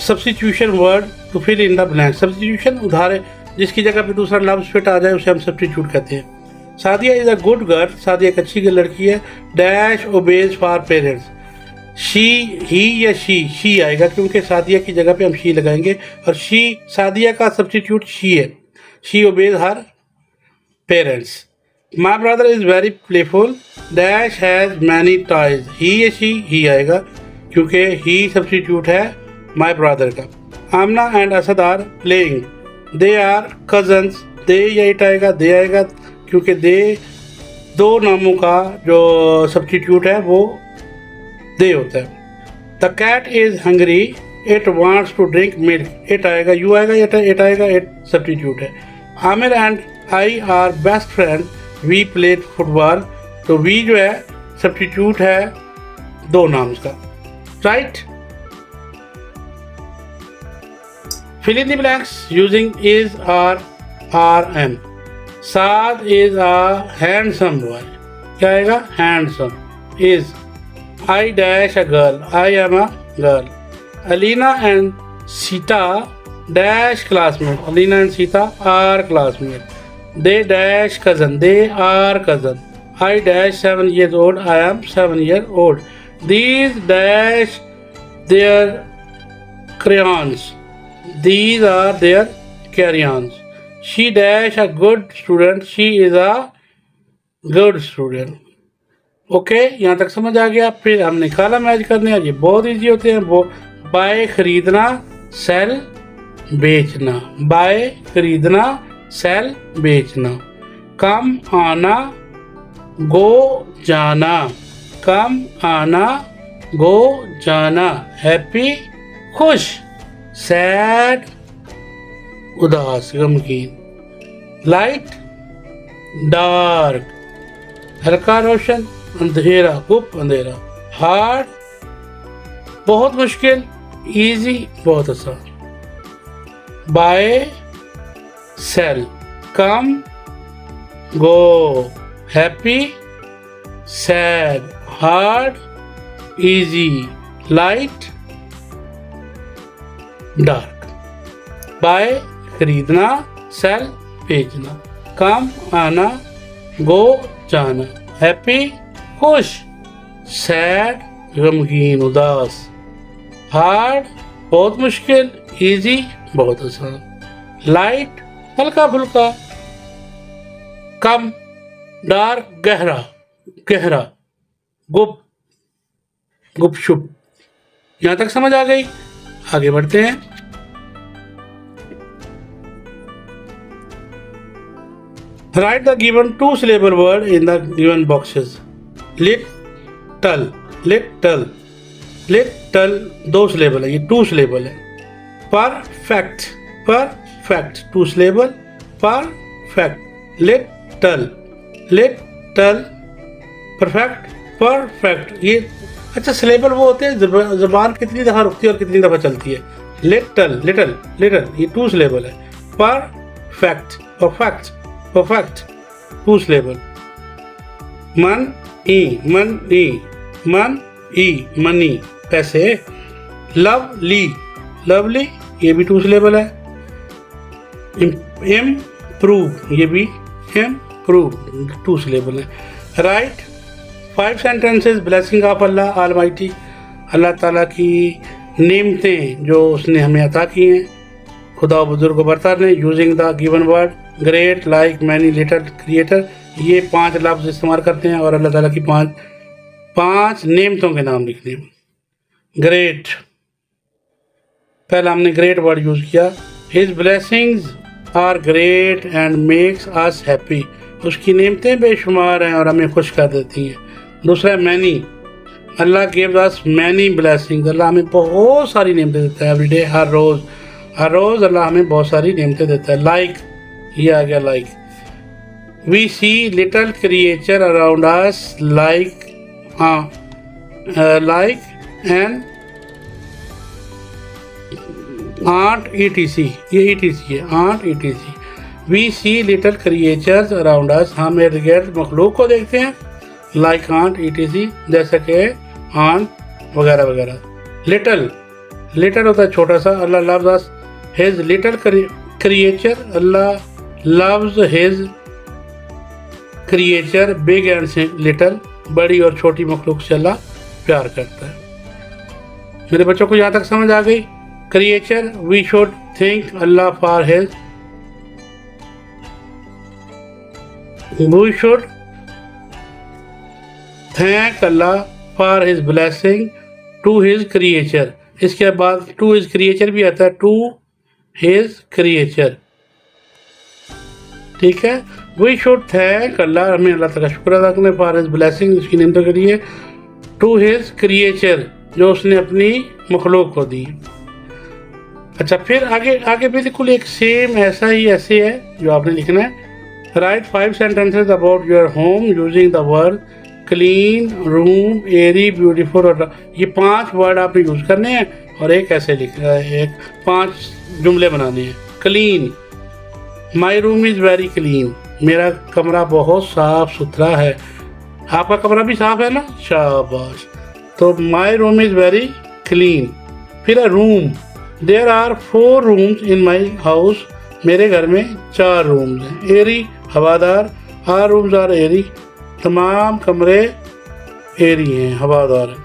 substitution word to fill in the blank. Substitution उधार जिसकी जगह पे दूसरा लफ्ज़ फिट आ जाए उसे हम सब्स्टिट्यूट कहते हैं। Sadia is a good girl, Sadia एक अच्छी लड़की है। Dash obeys for parents, she he या शी आएगा क्योंकि सादिया की जगह पे हम शी लगाएंगे, और शी सादिया का सब्स्टिट्यूट शी है। She obeys her parents. My brother is very playful, dash has many toys, he या शी ही आएगा क्योंकि ही सब्स्टिट्यूट है माई ब्रदर का। Amna and Asad are playing, they are cousins, they या इट आएगा, दे आएगा क्योंकि दे दो नामों का जो सब्स्टिट्यूट है वो दे होता है। The cat is hungry, it wants to drink milk, it आएगा, यू आएगा, इट आएगा, इट सब्स्टिट्यूट है। Aamir and I are best friend, we played football, तो वी जो है सब्स्टिट्यूट है दो नाम्स का, right. Fill in the blanks using is or am. Saad is a handsome boy. क्या आएगा? Handsome. Is. I dash a girl. I am a girl. Alina and Sita dash classmate. Alina and Sita are classmates. They dash cousin. They are cousin. I dash 7 years old. I am 7 years old. These dash their crayons. These are their crayons. She dash a good student. She is a good student. Okay, यहाँ तक समझ आ गया। फिर हमने काला match करने हैं, ये बहुत इजी होते हैं। वो बाय खरीदना, सेल बेचना। बाय खरीदना, सेल बेचना। कम आना, गो जाना। कम आना, गो जाना। हैप्पी खुश, सैड उदास गमगीन। लाइट डार्क हल्का रोशन, अंधेरा गुप्त अंधेरा। हार्ड बहुत मुश्किल, इजी बहुत आसान। Buy sell come go. Happy sad hard easy light dark. Buy खरीदना, सेल बेचना। कम आना, गो जाना। हैप्पी खुश, सैड गमगीन उदास। हार्ड बहुत मुश्किल, इजी बहुत आसान। लाइट हल्का फुल्का। कम डार्क गहरा गहरा। गुपशुप। यहाँ तक समझ आ गई? आगे बढ़ते हैं। Write the given two-syllable word in the given boxes. Little, little, little दो syllable है, ये two syllable है। Perfect, perfect two syllable, perfect. Little, little, perfect, perfect। ये अच्छा syllable वो होते हैं ज़बान कितनी दफ़ा रुकती है और कितनी दफ़ा चलती है। Little, little, little ये two syllable है। Perfect, perfect, perfect two syllable। मन ई मनी पैसे। लवली लवली ये भी टू सिलेबल है। इम्प्रूव ये भी इम्प्रूव टू सिलेबल है। Write 5 sentences blessing of Allah almighty. अल्लाह ताला की नेमतें जो उसने हमें अता की हैं, खुदा बुजुर्ग को बरताने। Using the given word great, like, many, little, creator, ये 5 लफ्ज़ इस्तेमाल करते हैं और अल्लाह ताला की 5 नेमतों के नाम लिखने हैं। ग्रेट, पहला हमने ग्रेट वर्ड यूज़ किया। His blessings are great and makes us happy, उसकी नेमतें बेशुमार हैं और हमें खुश कर देती हैं। दूसरा मैनी, अल्लाह गिव्स अस मैनी ब्लेसिंग्स, अल्लाह हमें बहुत सारी नेमतें देता है एवरी डे, हर रोज़ अल्लाह हमें बहुत सारी नेमतें देता है। लाइक ये आ गया like. We see little creature around us like like and ant ETC, ये ETC है, ant ETC। We see little creatures around us, हम इर्द गिर्द मखलूक को देखते हैं। लाइक आंट ETC जैसे कि आंट वगैरह वगैरह। लिटल होता है छोटा सा। Allah loves us his little creature, Allah loves his creature big and little, बड़ी और छोटी मखलूक से अल्लाह प्यार करता है। मेरे बच्चों को यहाँ तक समझ आ गई? Creature we should think Allah for his, we should thank Allah for his blessing to his creature. इसके बाद टू हिज क्रिएचर भी आता है, टू हिज क्रिएचर, ठीक है। वी शुड थैंक अल्लाह, हमें अल्लाह का शुक्र अदा करना फॉर हिज ब्लेसिंग, उसकी नेमतों के लिए। टू हिज क्रिएचर जो उसने अपनी मखलूक को दी। अच्छा फिर आगे बिल्कुल एक सेम ऐसा ही ऐसे है जो आपने लिखना है। Write 5 sentences about your home using the word clean, room, airy, beautiful. और ये 5 वर्ड आपने यूज़ करने हैं और एक ऐसे लिखना है, एक 5 जुमले बनाने हैं। Clean, my room is very clean, मेरा कमरा बहुत साफ़ सुथरा है। आपका कमरा भी साफ़ है ना? शाबाश। तो my room is very clean. फिर room, there are 4 rooms in my house, मेरे घर में 4 रूम्स हैं। एरी हवादार, आर रूम्स आर एरी, तमाम कमरे एरी हैं, हवादार हैं।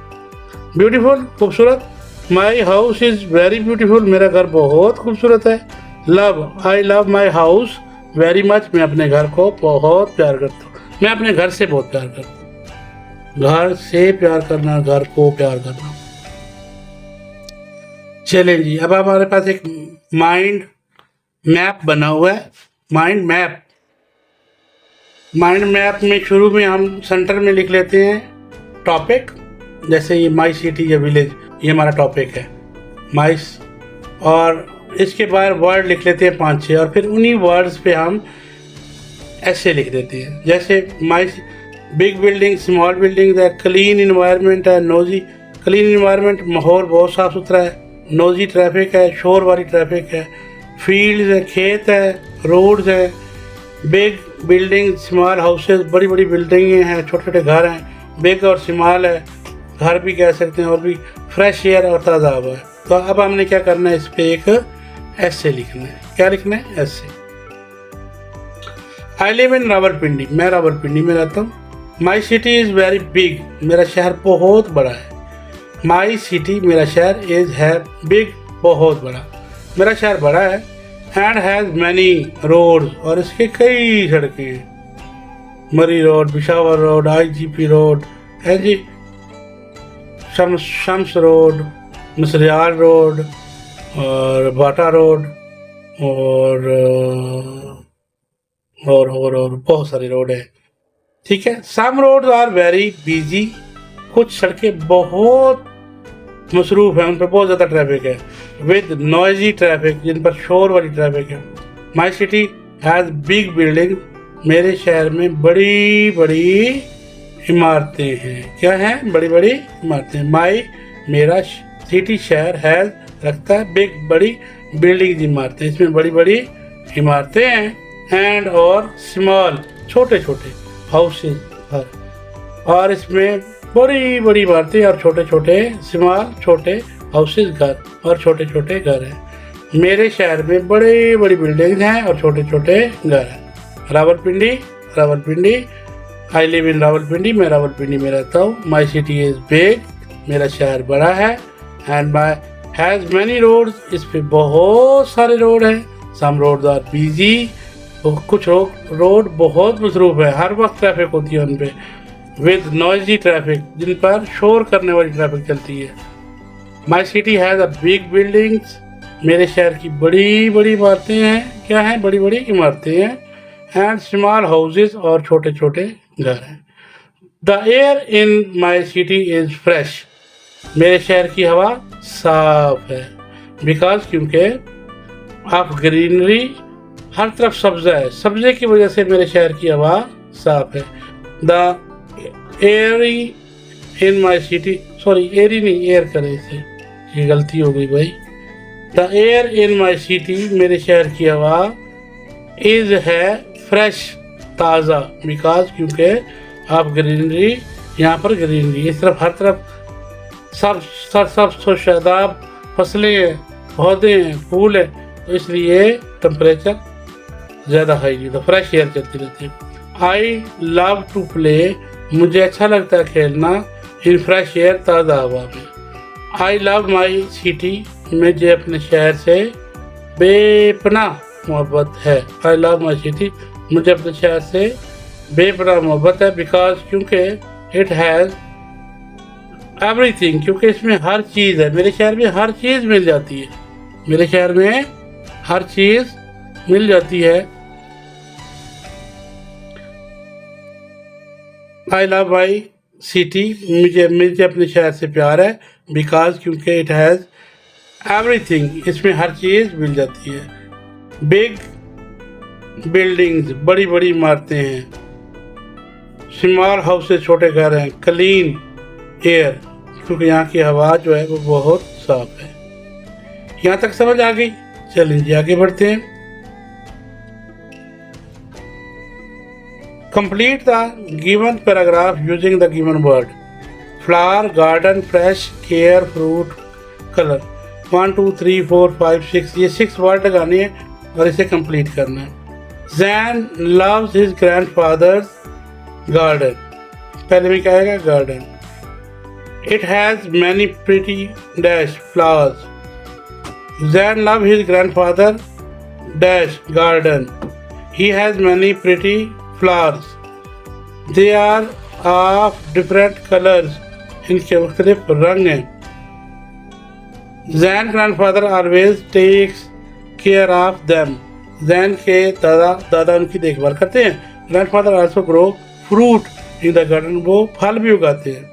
ब्यूटीफुल, खूबसूरत। My house is very beautiful, मेरा घर बहुत खूबसूरत है। Love, I love my house very much, मैं अपने घर को बहुत प्यार करता हूँ। मैं अपने घर से बहुत प्यार करता हूँ। घर से प्यार करना, घर को प्यार करना। चलें जी, अब हमारे पास एक माइंड मैप बना हुआ है। माइंड मैप, माइंड मैप में शुरू में हम सेंटर में लिख लेते हैं टॉपिक, जैसे ये माई सिटी या विलेज, ये हमारा टॉपिक है माइस। और इसके बाद वर्ड लिख लेते हैं 5-6, और फिर उन्हीं वर्ड्स पे हम ऐसे लिख देते हैं, जैसे माई बिग बिल्डिंग, स्मॉल बिल्डिंग है, क्लीन इन्वायरमेंट है, नोजी। क्लीन इन्वायरमेंट, माहौल बहुत साफ सुथरा है। नोजी ट्रैफिक है, शोर वाली ट्रैफिक है। फील्ड है, खेत है, रोड्स है। बिग बिल्डिंग, स्मॉल हाउसेस, बड़ी बड़ी बिल्डिंगें हैं, छोटे छोटे घर हैं। बिग और स्मॉल है, घर भी कह सकते हैं। और भी फ्रेश एयर और ताज़ा हवा है। तो अब हमने क्या करना है, इस पर एक ऐसे लिखना है। क्या लिखना है? ऐसे। आई लिव इन रावलपिंडी, मैं रावलपिंडी में रहता हूँ। My city is very big, मेरा शहर बहुत बड़ा है। माई सिटी, मेरा शहर, इज़ है बिग, बहुत बड़ा, मेरा शहर बड़ा है। एंड हैज़ मैनी रोड्स, और इसके कई सड़कें। मरी road, Peshawar road, IGP road है जी, शम्स रोड, मसरियाल रोड, और बाटा रोड, और बहुत सारी रोड है। ठीक है। सम रोड्स आर वेरी बिजी, कुछ सड़कें बहुत मसरूफ है, उन पर बहुत ज़्यादा ट्रैफिक है। विद नॉइजी ट्रैफिक, जिन पर शोर वाली ट्रैफिक है। My city has big building, मेरे शहर में बड़ी बड़ी इमारतें हैं। क्या हैं? बड़ी बड़ी इमारतें। माई, मेरा सिटी, शहर, हैज़, रखता है, बिग, बड़ी, बिल्डिंग, इमारतें, इसमें बड़ी बड़ी इमारतें हैं। एंड, और स्मॉल, छोटे छोटे हाउसेज, घर, और इसमें बड़ी बड़ी इमारतें और छोटे छोटे स्मॉल, छोटे हाउसेज, घर, और छोटे छोटे घर हैं। मेरे शहर में बड़ी बड़ी बिल्डिंग्स हैं और छोटे छोटे घर हैं। Rawalpindi, Rawalpindi, I live in Rawalpindi, मैं रावलपिंडी में रहता हूँ। माई सिटी इज़ बिग, मेरा शहर बड़ा है। And my has many roads, इस पे बहुत सारे रोड हैं। सम रोड्स आर बिजी, कुछ रोड बहुत मसरूफ है, हर वक्त ट्रैफिक होती है उन पे। विद नॉइजी ट्रैफिक, जिन पर शोर करने वाली ट्रैफिक चलती है। My city has a big buildings, मेरे शहर की बड़ी बड़ी इमारतें हैं। क्या हैं? बड़ी बड़ी इमारतें हैं। एंड स्मॉल हाउसेज, और छोटे छोटे घर हैं। The air in my city is fresh, मेरे शहर की हवा साफ है। बिकॉज, क्योंकि, ऑफ ग्रीनरी, हर तरफ सब्जा है, सब्जे की वजह से मेरे शहर की हवा साफ है। The Airy in my city, sorry Airy नहीं, एयर करें इसे, ये गलती हो गई भाई। The air in my city, मेरे शहर की हवा, इज है फ्रेश, ताज़ा। बिकॉज, क्योंकि, ऑफ ग्रीनरी, यहाँ पर ग्रीनरी, इस तरफ हर तरफ सब शादाब फसलें हैं, पौधे हैं, फूल है, तो इसलिए टेम्परेचर ज़्यादा हाई नहीं होता, फ्रेश एयर चलती रहती है। आई लव टू प्ले, मुझे अच्छा लगता है खेलना, इन फ्रेश एयर, ताज़ा हवा में। आई लव माई सिटी, मुझे अपने शहर से बेपनाह मोहब्बत है। आई लव माई सिटी, मुझे अपने शहर से बेपनाह मोहब्बत है। बिकॉज, क्योंकि, इट हैज़ एवरीथिंग, क्योंकि इसमें हर चीज़ है। मेरे शहर में हर चीज़ मिल जाती है, मेरे शहर में हर चीज़ मिल जाती है। आई लव माई सिटी, मुझे अपने शहर से प्यार है। बिकॉज, क्योंकि, इट हैज़ एवरीथिंग, इसमें हर चीज़ मिल जाती है। बिग बिल्डिंग्स, बड़ी बड़ी इमारतें हैं। स्मॉल हाउसेज, छोटे घर हैं। क्लीन एयर, क्योंकि यहाँ की हवा जो है वो बहुत साफ है। यहाँ तक समझ आ गई? चलिए आगे बढ़ते हैं। Complete the given paragraph using the given word. Flower, garden, fresh, care, fruit, color. 1, 2, 3, 4, 5, 6, ये 6 वर्ड लगाने हैं और इसे कंप्लीट करना है। Zan loves his grandfather's garden. पहले भी क्या आएगा? Garden. It has many pretty dash flowers. Zan loves his grandfather dash garden. He has many pretty flowers. They are of different colors. इनके मुख्तलिफ रंग हैं. Zan grandfather always takes care of them. Zan के दादा उनकी देखभाल करते हैं. Grandfather also grow fruit in the garden. वो फल भी उगाते हैं,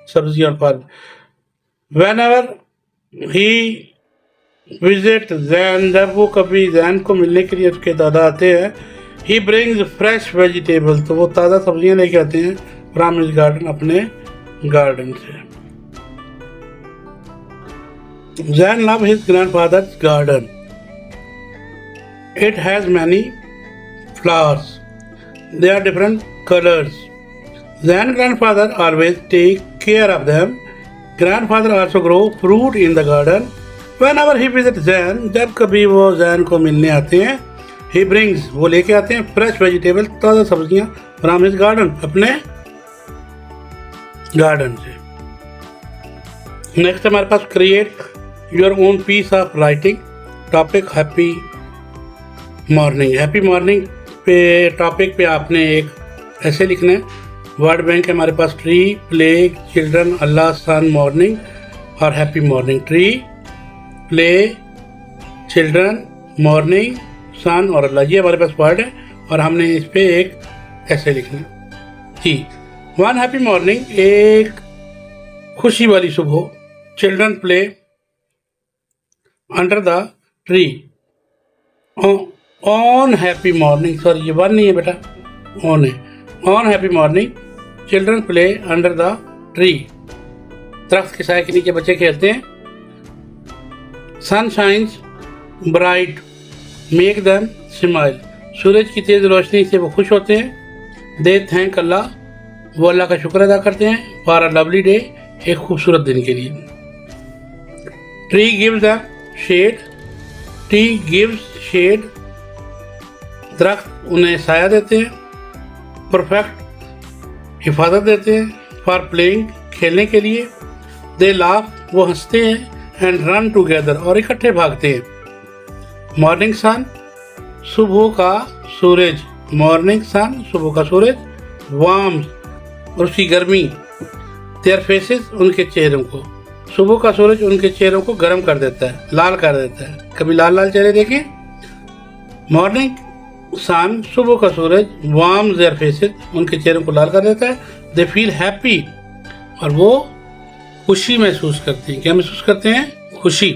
सब्जी और फल. Whenever he visit Zan, जब वो कभी जैन को मिलने के लिए उसके दादा आते हैं, he brings fresh vegetable, तो वो ताज़ा सब्जियां लेके आते हैं from his garden, अपने गार्डन से. Zan loves his grandfather's garden. It has many flowers. They are different colors. Zan grandfather always take care of them. Grandfather also grow fruit in the garden. Whenever he visits Zan, जब कभी वो Zan को मिलने आते हैं, he brings, वो लेके आते हैं fresh vegetable, ताज़ा सब्जियां from his garden, अपने गार्डन से. नेक्स्ट हमारे पास create your own piece of writing. Topic happy morning. Happy morning पे टॉपिक पे आपने एक ऐसे लिखना है. वर्ड बैंक है हमारे पास tree, play, children, Allah, sun, morning और happy morning. Tree, play, children, morning, sun और अल्लाह, ये हमारे पास वर्ड है और हमने इस पे एक ऐसे लिखना जी. वन हैप्पी मॉर्निंग, एक खुशी वाली सुबह. Children play under the tree. On happy morning, sorry ये वन नहीं है बेटा, ऑन है. On happy morning children play under the tree. दरख्त के साए के नीचे बच्चे खेलते हैं. Sun shines bright make them smile. सूरज की तेज रोशनी से वो खुश होते हैं. दे थैंक अल्लाह, वो अल्लाह का शुक्र अदा करते हैं फॉर अ लवली डे, एक खूबसूरत दिन के लिए. Tree gives the shade. Tree gives shade, दरख्त उन्हें साया देते हैं. परफेक्ट, हिफाजत देते हैं. फॉर प्लेइंग, खेलने के लिए. दे लाफ, वो हंसते हैं. एंड रन टुगेदर, और इकट्ठे भागते हैं. मॉर्निंग सन, सुबह का सूरज. मॉर्निंग सन, सुबह का सूरज. वार्म्स, और उसकी गर्मी. देयर फेसेस, उनके चेहरों को. सुबह का सूरज उनके चेहरों को गर्म कर देता है, लाल कर देता है. कभी लाल लाल चेहरे देखें. मॉर्निंग सन, सुबह का सूरज. वार्म्स देयर फेसेस, उनके चेहरों को लाल कर देता है. दे फील हैप्पी, और वो खुशी महसूस करते हैं. क्या महसूस करते हैं? खुशी.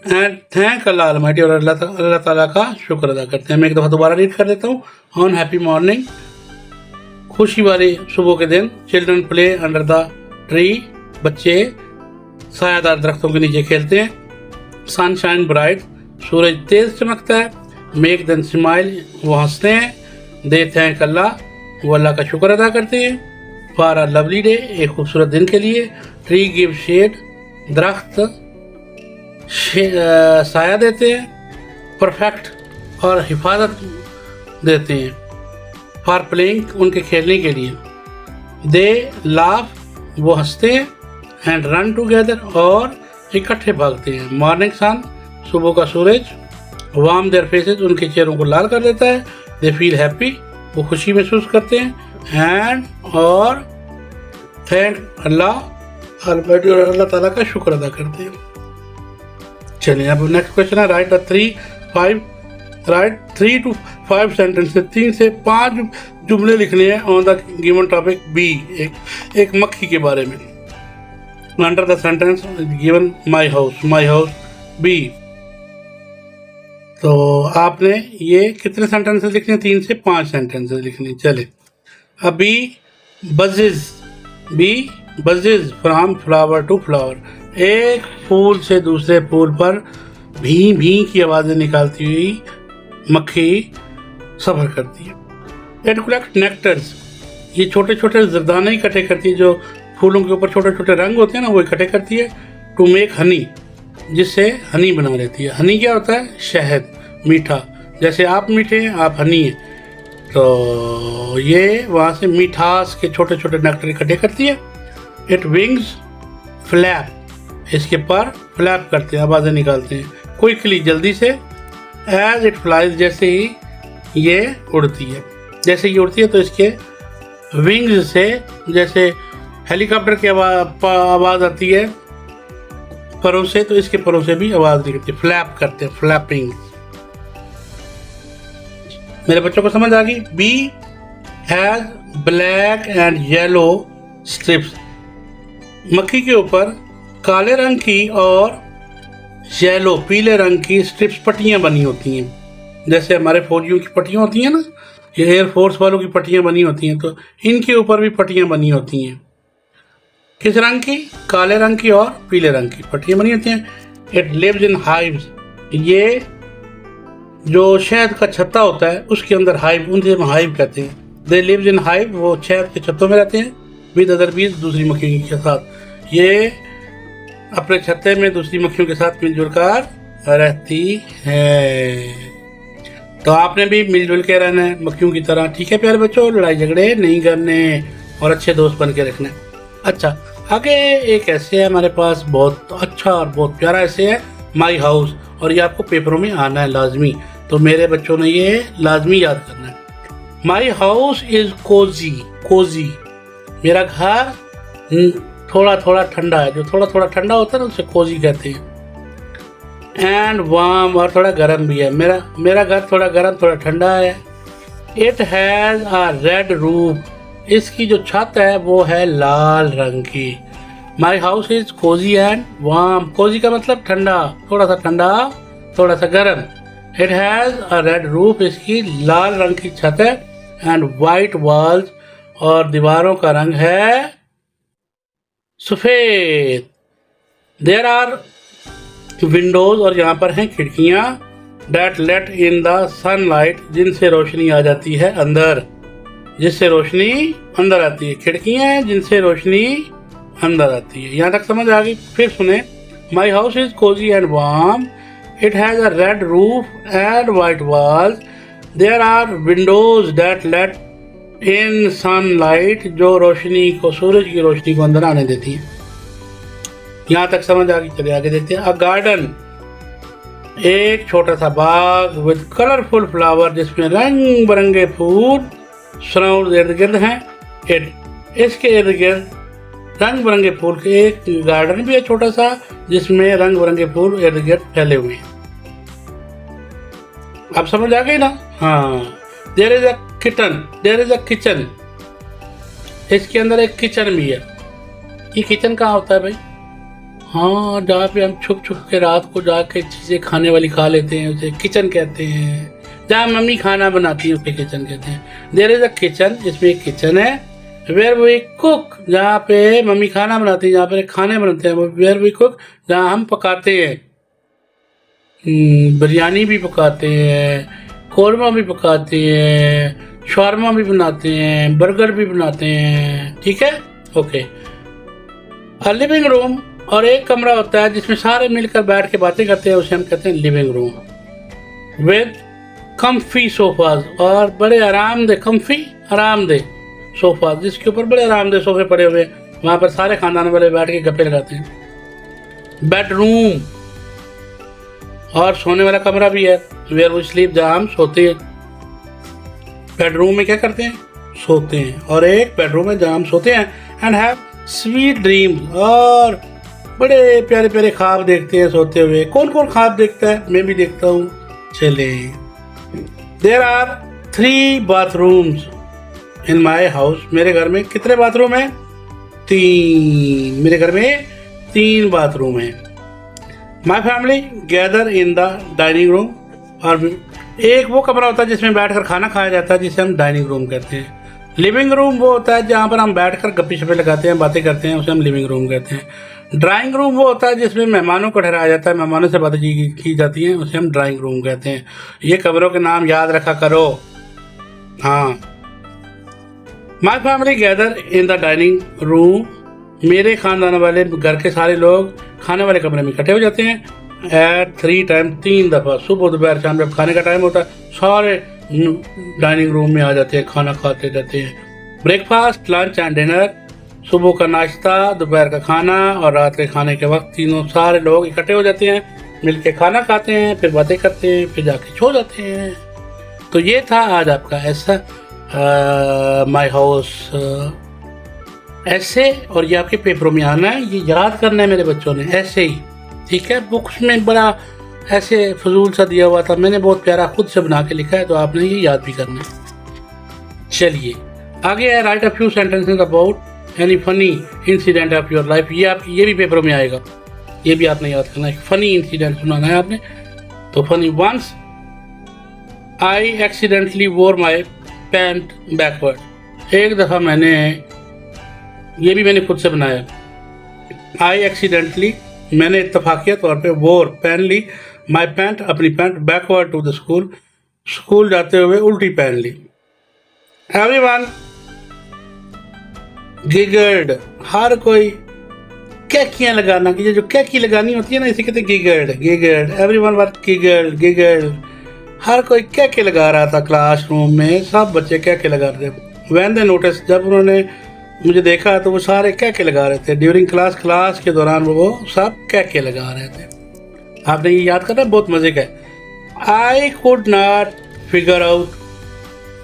एंड थैंक अल्लाह अलमाइटी, और अल्लाह ताला का शुक्र अदा करते हैं. मैं एक दफ़ा दोबारा रीड कर देता हूँ. ऑन हैप्पी मॉर्निंग, खुशी वाले सुबह के दिन. Children play under the tree, बच्चे सायादार दरख्तों के नीचे खेलते हैं. सनशाइन ब्राइट, सूरज तेज चमकता है. मेक देम स्माइल, वो हंसते हैं. दे थैंक अल्लाह, वो अल्लाह का शुक्र अदा करते हैं फॉर अ लवली डे, एक खूबसूरत दिन के लिए. ट्री गिव शेड, दरख्त साया देते हैं. परफेक्ट, और हिफाजत देते हैं. फॉर प्लेइंग, उनके खेलने के लिए. दे लाफ, वो हंसते हैं. एंड रन टुगेदर, और इकट्ठे भागते हैं. मॉर्निंग सन, सुबह का सूरज. वार्म देयर फेसेस, उनके चेहरों को लाल कर देता है. दे फील हैप्पी, वो खुशी महसूस करते हैं. एंड और थैंक अल्लाह अलमाइटी, और अल्लाह ताला का शुक्र अदा करते हैं. चलिए अब नेक्स्ट क्वेश्चन है. Write the 3 to 5 sentences. 3 से 5 जुमले लिखने हैं on the given topic bee, एक मक्खी के बारे में. Under the sentence given my house bee. तो आपने ये कितने सेंटेंसेस लिखने? 3 से 5 सेंटेंसेस लिखने. चले अब bee buzzes from flower to flower. एक फूल से दूसरे फूल पर भी की आवाज़ें निकालती हुई मक्खी सफ़र करती है. इट कलेक्ट नेक्टर्स, ये छोटे छोटे जरदाने इकट्ठे करती है. जो फूलों के ऊपर छोटे छोटे रंग होते हैं ना, वो इकट्ठे करती है. टू मेक हनी, जिससे हनी बना लेती है. हनी क्या होता है? शहद, मीठा. जैसे आप मीठे हैं, आप हनी हैं, तो ये वहाँ से मिठास के छोटे छोटे नेक्टर इकट्ठे करती है. इट विंग्स फ्लैप, इसके पर फ्लैप करते हैं, आवाज़ें निकालते हैं, क्विकली जल्दी से, एज इट फ्लाइज, जैसे ही ये उड़ती है, जैसे ये उड़ती है तो इसके विंग्स से जैसे हेलीकॉप्टर की आवाज़ आती है परों से, तो इसके परों से भी आवाज़ निकलती है, फ्लैप करते हैं, फ्लैपिंग। मेरे बच्चों को समझ आ गई। Bee has black and yellow stripes, मक्खी के ऊपर काले रंग की और येलो पीले रंग की स्ट्रिप्स, पट्टियां बनी होती हैं, जैसे हमारे फौजियों की पट्टियां होती हैं ना, ये एयरफोर्स वालों की पट्टियां बनी होती हैं, तो इनके ऊपर भी पट्टियां बनी होती हैं। किस रंग की? काले रंग की और पीले रंग की पट्टियां बनी होती हैं। इट लिव्स इन हाइव्स, ये जो शहद का छत्ता होता है उसके अंदर हाइव, उनसे हम हाइव कहते हैं। दे लिव्स इन हाइव, वो शहद के छत्तों में रहते हैं, विद अदर बीज, दूसरी मक्खियों के साथ। ये अपने छत्ते में दूसरी मक्खियों के साथ मिलजुल कर रहती है। तो आपने भी मिलजुल के रहना है मक्खियों की तरह, ठीक है प्यारे बच्चों, लड़ाई झगड़े नहीं करने और अच्छे दोस्त बन के रखना। अच्छा, आगे एक ऐसे है हमारे पास, बहुत अच्छा और बहुत प्यारा ऐसे है, माई हाउस, और ये आपको पेपरों में आना है लाजमी, तो मेरे बच्चों ने ये लाजमी याद करना है। My house is cosy, cosy, मेरा घर थोड़ा थोड़ा ठंडा है, जो थोड़ा थोड़ा ठंडा होता है ना उसे कोजी कहते हैं। एंड वार्म, और थोड़ा गर्म भी है, मेरा घर थोड़ा गर्म थोड़ा ठंडा है। It has a red roof, इसकी जो छत है वो है लाल रंग की। My house is cosy and warm, cosy का मतलब ठंडा, थोड़ा सा गर्म। It has a red roof, इसकी लाल रंग की छत है। एंड वाइट वॉल्स, और दीवारों का रंग है सफेद। देयर आर विंडोज, और यहाँ पर हैं खिड़कियाँ, that let in the sunlight, जिनसे रोशनी आ जाती है अंदर, जिससे रोशनी अंदर आती है, खिड़कियाँ हैं जिनसे रोशनी अंदर आती है। यहाँ तक समझ आ गई? फिर सुने, my house is cosy and warm, it has a red roof and white walls, there are windows that let in sunlight, जो रोशनी को, सूरज की रोशनी को अंदर आने देती है। यहाँ तक समझ आ गई? चलिए आगे देखते हैं। अ गार्डन, एक छोटा सा बाग, विद कलरफुल फ्लावर, जिसमें रंग बिरंगे फूल सराउंड इर्द गिर्द हैं। इसके इर्द गिर्द रंग बिरंगे फूल के एक गार्डन भी है छोटा सा, जिसमें रंग बिरंगे फूल इर्द गिर्द फैले हुए हैं। आप समझ आ गई ना? हाँ। देयर इज अ किचन, इसके अंदर एक किचन भी है। ये किचन कहाँ होता है भाई? हाँ, जहाँ पे हम छुप छुप के रात को जाके चीज़ें खाने वाली खा लेते हैं, उसे किचन कहते हैं। जहाँ मम्मी खाना बनाती है उसे किचन कहते हैं। देयर इज अ किचन, इसमें एक किचन है। वेयर वी कुक, जहाँ पे मम्मी खाना बनाती है, जहाँ पे खाने बनते हैं। वेयर वी कुक, जहाँ हम पकाते हैं, बिरयानी भी पकाते हैं, कौरमा भी पकाते हैं, शवारमा भी बनाते हैं, बर्गर भी बनाते हैं, ठीक है, ओके। अ लिविंग रूम, और एक कमरा होता है जिसमें सारे मिलकर बैठ के बातें करते हैं, उसे हम कहते हैं living room. With comfy sofas, और बड़े आरामदेह सोफा, जिसके ऊपर बड़े आरामदेह सोफे पड़े हुए, वहाँ पर सारे खानदान वाले बैठ के गप्पे लगाते हैं। बेडरूम, और सोने वाला कमरा भी है, वेयर वी स्लीप, जहाँ हम सोते हैं। बेडरूम में क्या करते हैं? सोते हैं। और एक बेडरूम है जहाँ हम सोते हैं। एंड हैव स्वीट ड्रीम्स, और बड़े प्यारे प्यारे ख्वाब देखते हैं सोते हुए। कौन कौन ख्वाब देखता है? मैं भी देखता हूँ, चले। There are 3 bathrooms in my house, मेरे घर में कितने बाथरूम हैं? 3। मेरे घर में 3 बाथरूम हैं। My family gather in the dining room, और एक वो कमरा होता है जिसमें बैठकर खाना खाया जाता है, जिसे हम डाइनिंग रूम कहते हैं। लिविंग रूम वो होता है जहाँ पर हम बैठकर गप्पे शप्पे लगाते हैं, बातें करते हैं, उसे हम लिविंग रूम कहते हैं। ड्राइंग रूम वो होता है जिसमें मेहमानों को ठहराया जाता है, मेहमानों से बातें की जाती हैं, उसे हम ड्राइंग रूम कहते हैं। ये कमरों के नाम याद रखा करो। हाँ। My family gather in the dining room, मेरे खानदान वाले, घर के सारे लोग खाने वाले कमरे में इकट्ठे हो जाते हैं। एट 3 टाइम, 3 दफ़ा, सुबह दोपहर शाम, जब खाने का टाइम होता है सारे डाइनिंग रूम में आ जाते हैं, खाना खाते रहते हैं। ब्रेकफास्ट, लंच एंड डिनर, सुबह का नाश्ता, दोपहर का खाना और रात के खाने के वक्त तीनों सारे लोग इकट्ठे हो जाते हैं, मिलके खाना खाते हैं, फिर बातें करते हैं, फिर जाके सो जाते हैं। तो ये था आज आपका ऐसा माय हाउस ऐसे, और ये आपके पेपरों में आना है, ये याद करना है मेरे बच्चों ने ऐसे ही, ठीक है। बुक्स में बड़ा ऐसे फजूल सा दिया हुआ था, मैंने बहुत प्यारा खुद से बना के लिखा है, तो आपने ये याद भी करना है। चलिए आगे है, right a few sentences about any funny incident of your life. ये भी पेपरों में आएगा, ये भी आपने याद करना है। फनी इंसिडेंट सुनाना है आपने। तो फनी, वंस आई एक्सीडेंटली वोर माई पैंट बैकवर्ड। एक दफ़ा मैंने, ये भी मैंने खुद से बनाया। आई एक्सीडेंटली, मैंने इत्तफाकिया तौर पे वोर, पहन ली, माई पैंट, अपनी pant, backward to the school, school जाते हुए उल्टी पहन ली। एवरीवन गिगर्ड, हर कोई कैकियां लगाना, कि ये जो कैकी लगानी होती है ना, इसे कहते हैं गिगर्ड। गिगर्ड, एवरीवन वर गिगर्ड, गिगर्ड, हर कोई कैके लगा रहा था क्लासरूम में, सब बच्चे कैके लगा रहे थे। व्हेन दे नोटिस, जब उन्होंने मुझे देखा तो वो सारे कैके लगा रहे थे। ड्यूरिंग क्लास के दौरान वो सब कैके लगा रहे थे। आपने ये याद करना, बहुत मजे का है। I could not figure out,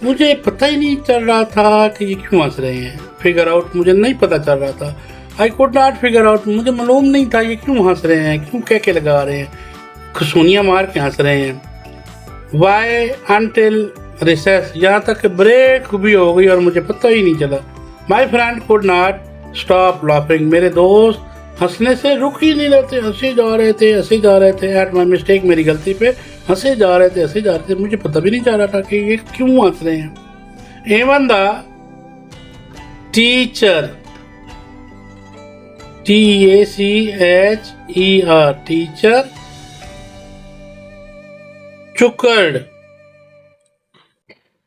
मुझे पता ही नहीं चल रहा था कि ये क्यों हंस रहे हैं। फिगर आउट, मुझे नहीं पता चल रहा था। I could not figure out, मुझे मालूम नहीं था ये क्यों हंस रहे हैं, क्यों कैके लगा रहे हैं, खुशूनियाँ मार के हंस रहे हैं। वाई अनटिल रिसेस, यहाँ तक ब्रेक भी हो गई और मुझे पता ही नहीं चला। My friend could not stop laughing, मेरे दोस्त हंसने से रुक ही नहीं रहते, हंसे जा रहे थे, हंसे जा रहे थे। एट माई मिस्टेक, मेरी गलती पे हंसे जा रहे थे, हंसे जा रहे थे, मुझे पता भी नहीं चल रहा था कि ये क्यों हंस रहे हैं। Even the teacher, TACHER, teacher, chuckled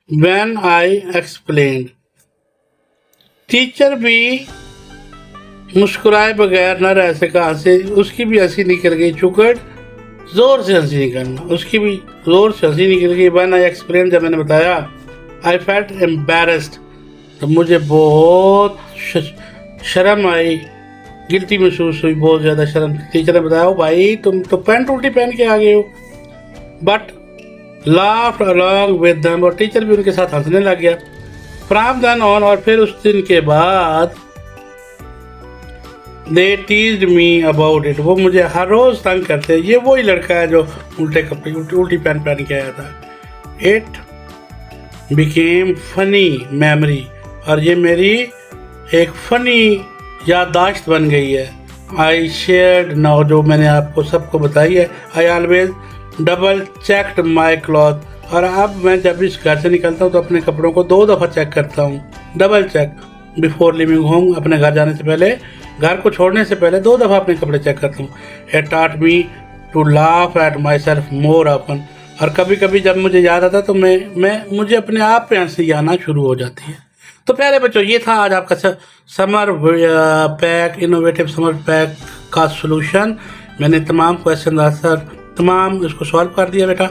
when I explained, teacher भी मुस्कुराए बगैर न रह सका, हंसे, उसकी भी हंसी निकल गई। चुकर्ड, जोर से हंसी निकलना, उसकी भी जोर से हंसी निकल गई। when I explained, जब मैंने बताया, I felt embarrassed, तो मुझे बहुत शर्म आई, गिल्टी महसूस हुई, बहुत ज़्यादा शर्म। टीचर ने बताया, भाई तुम तो पैंट उल्टी पहन के आ गए हो। But laughed along with them, और टीचर भी उनके साथ हंसने लग गया। From then on, और फिर उस दिन के बाद, they teased me about it, वो मुझे हर रोज तंग करते। ये वही लड़का है जो उल्टे कपड़े, उल्टी पहन के आया था। It became funny memory, और ये मेरी एक फनी याददाश्त बन गई है। I shared now, जो मैंने आपको सबको बताई है। I always double checked my cloth, और अब मैं जब इस घर से निकलता हूँ तो अपने कपड़ों को 2 दफ़ा चेक करता हूँ। Double check before leaving home, अपने घर जाने से पहले, घर को छोड़ने से पहले 2 दफ़ा अपने कपड़े चेक करता हूँ। It taught me to laugh at myself more often, और कभी कभी जब मुझे याद आता तो मुझे अपने आप पे हंसी आना शुरू हो जाती है। तो प्यारे बच्चों, ये था आज आपका summer pack, innovative summer pack का सोल्यूशन। मैंने तमाम क्वेश्चन आंसर तमाम इसको सॉल्व कर दिया बेटा।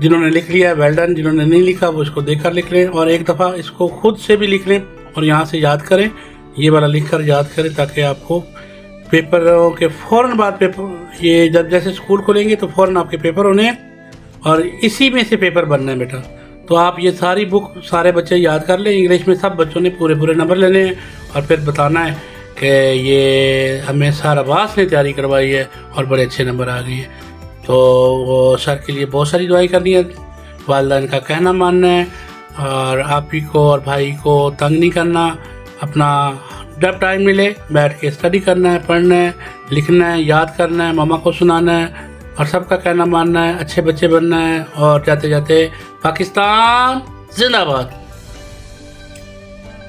जिन्होंने लिख लिया वेल डन, जिन्होंने नहीं लिखा वो इसको देखकर लिख लें, और एक दफ़ा इसको खुद से भी लिख लें और यहाँ से याद करें, ये वाला लिख कर याद करें, ताकि आपको पेपरों के फ़ौरन बाद, पेपर ये जब जैसे स्कूल खोलेंगे तो फ़ौरन आपके पेपर होने हैं और इसी में से पेपर बनना है बेटा। तो आप ये सारी बुक सारे बच्चे याद कर लें। इंग्लिश में सब बच्चों ने पूरे नंबर लेने हैं और फिर बताना है कि ये हमें सर अब्बास ने तैयारी करवाई है और बड़े अच्छे नंबर आ गए हैं। तो वो सर के लिए बहुत सारी दुआएं करनी है, वालिदैन का कहना मानना है, और आप ही को और भाई को तंग नहीं करना। अपना जब टाइम मिले बैठ के स्टडी करना है, पढ़ना है, लिखना है, याद करना है, मामा को सुनाना है, और सबका कहना मानना है, अच्छे बच्चे बनना है, और जाते जाते पाकिस्तान जिंदाबाद।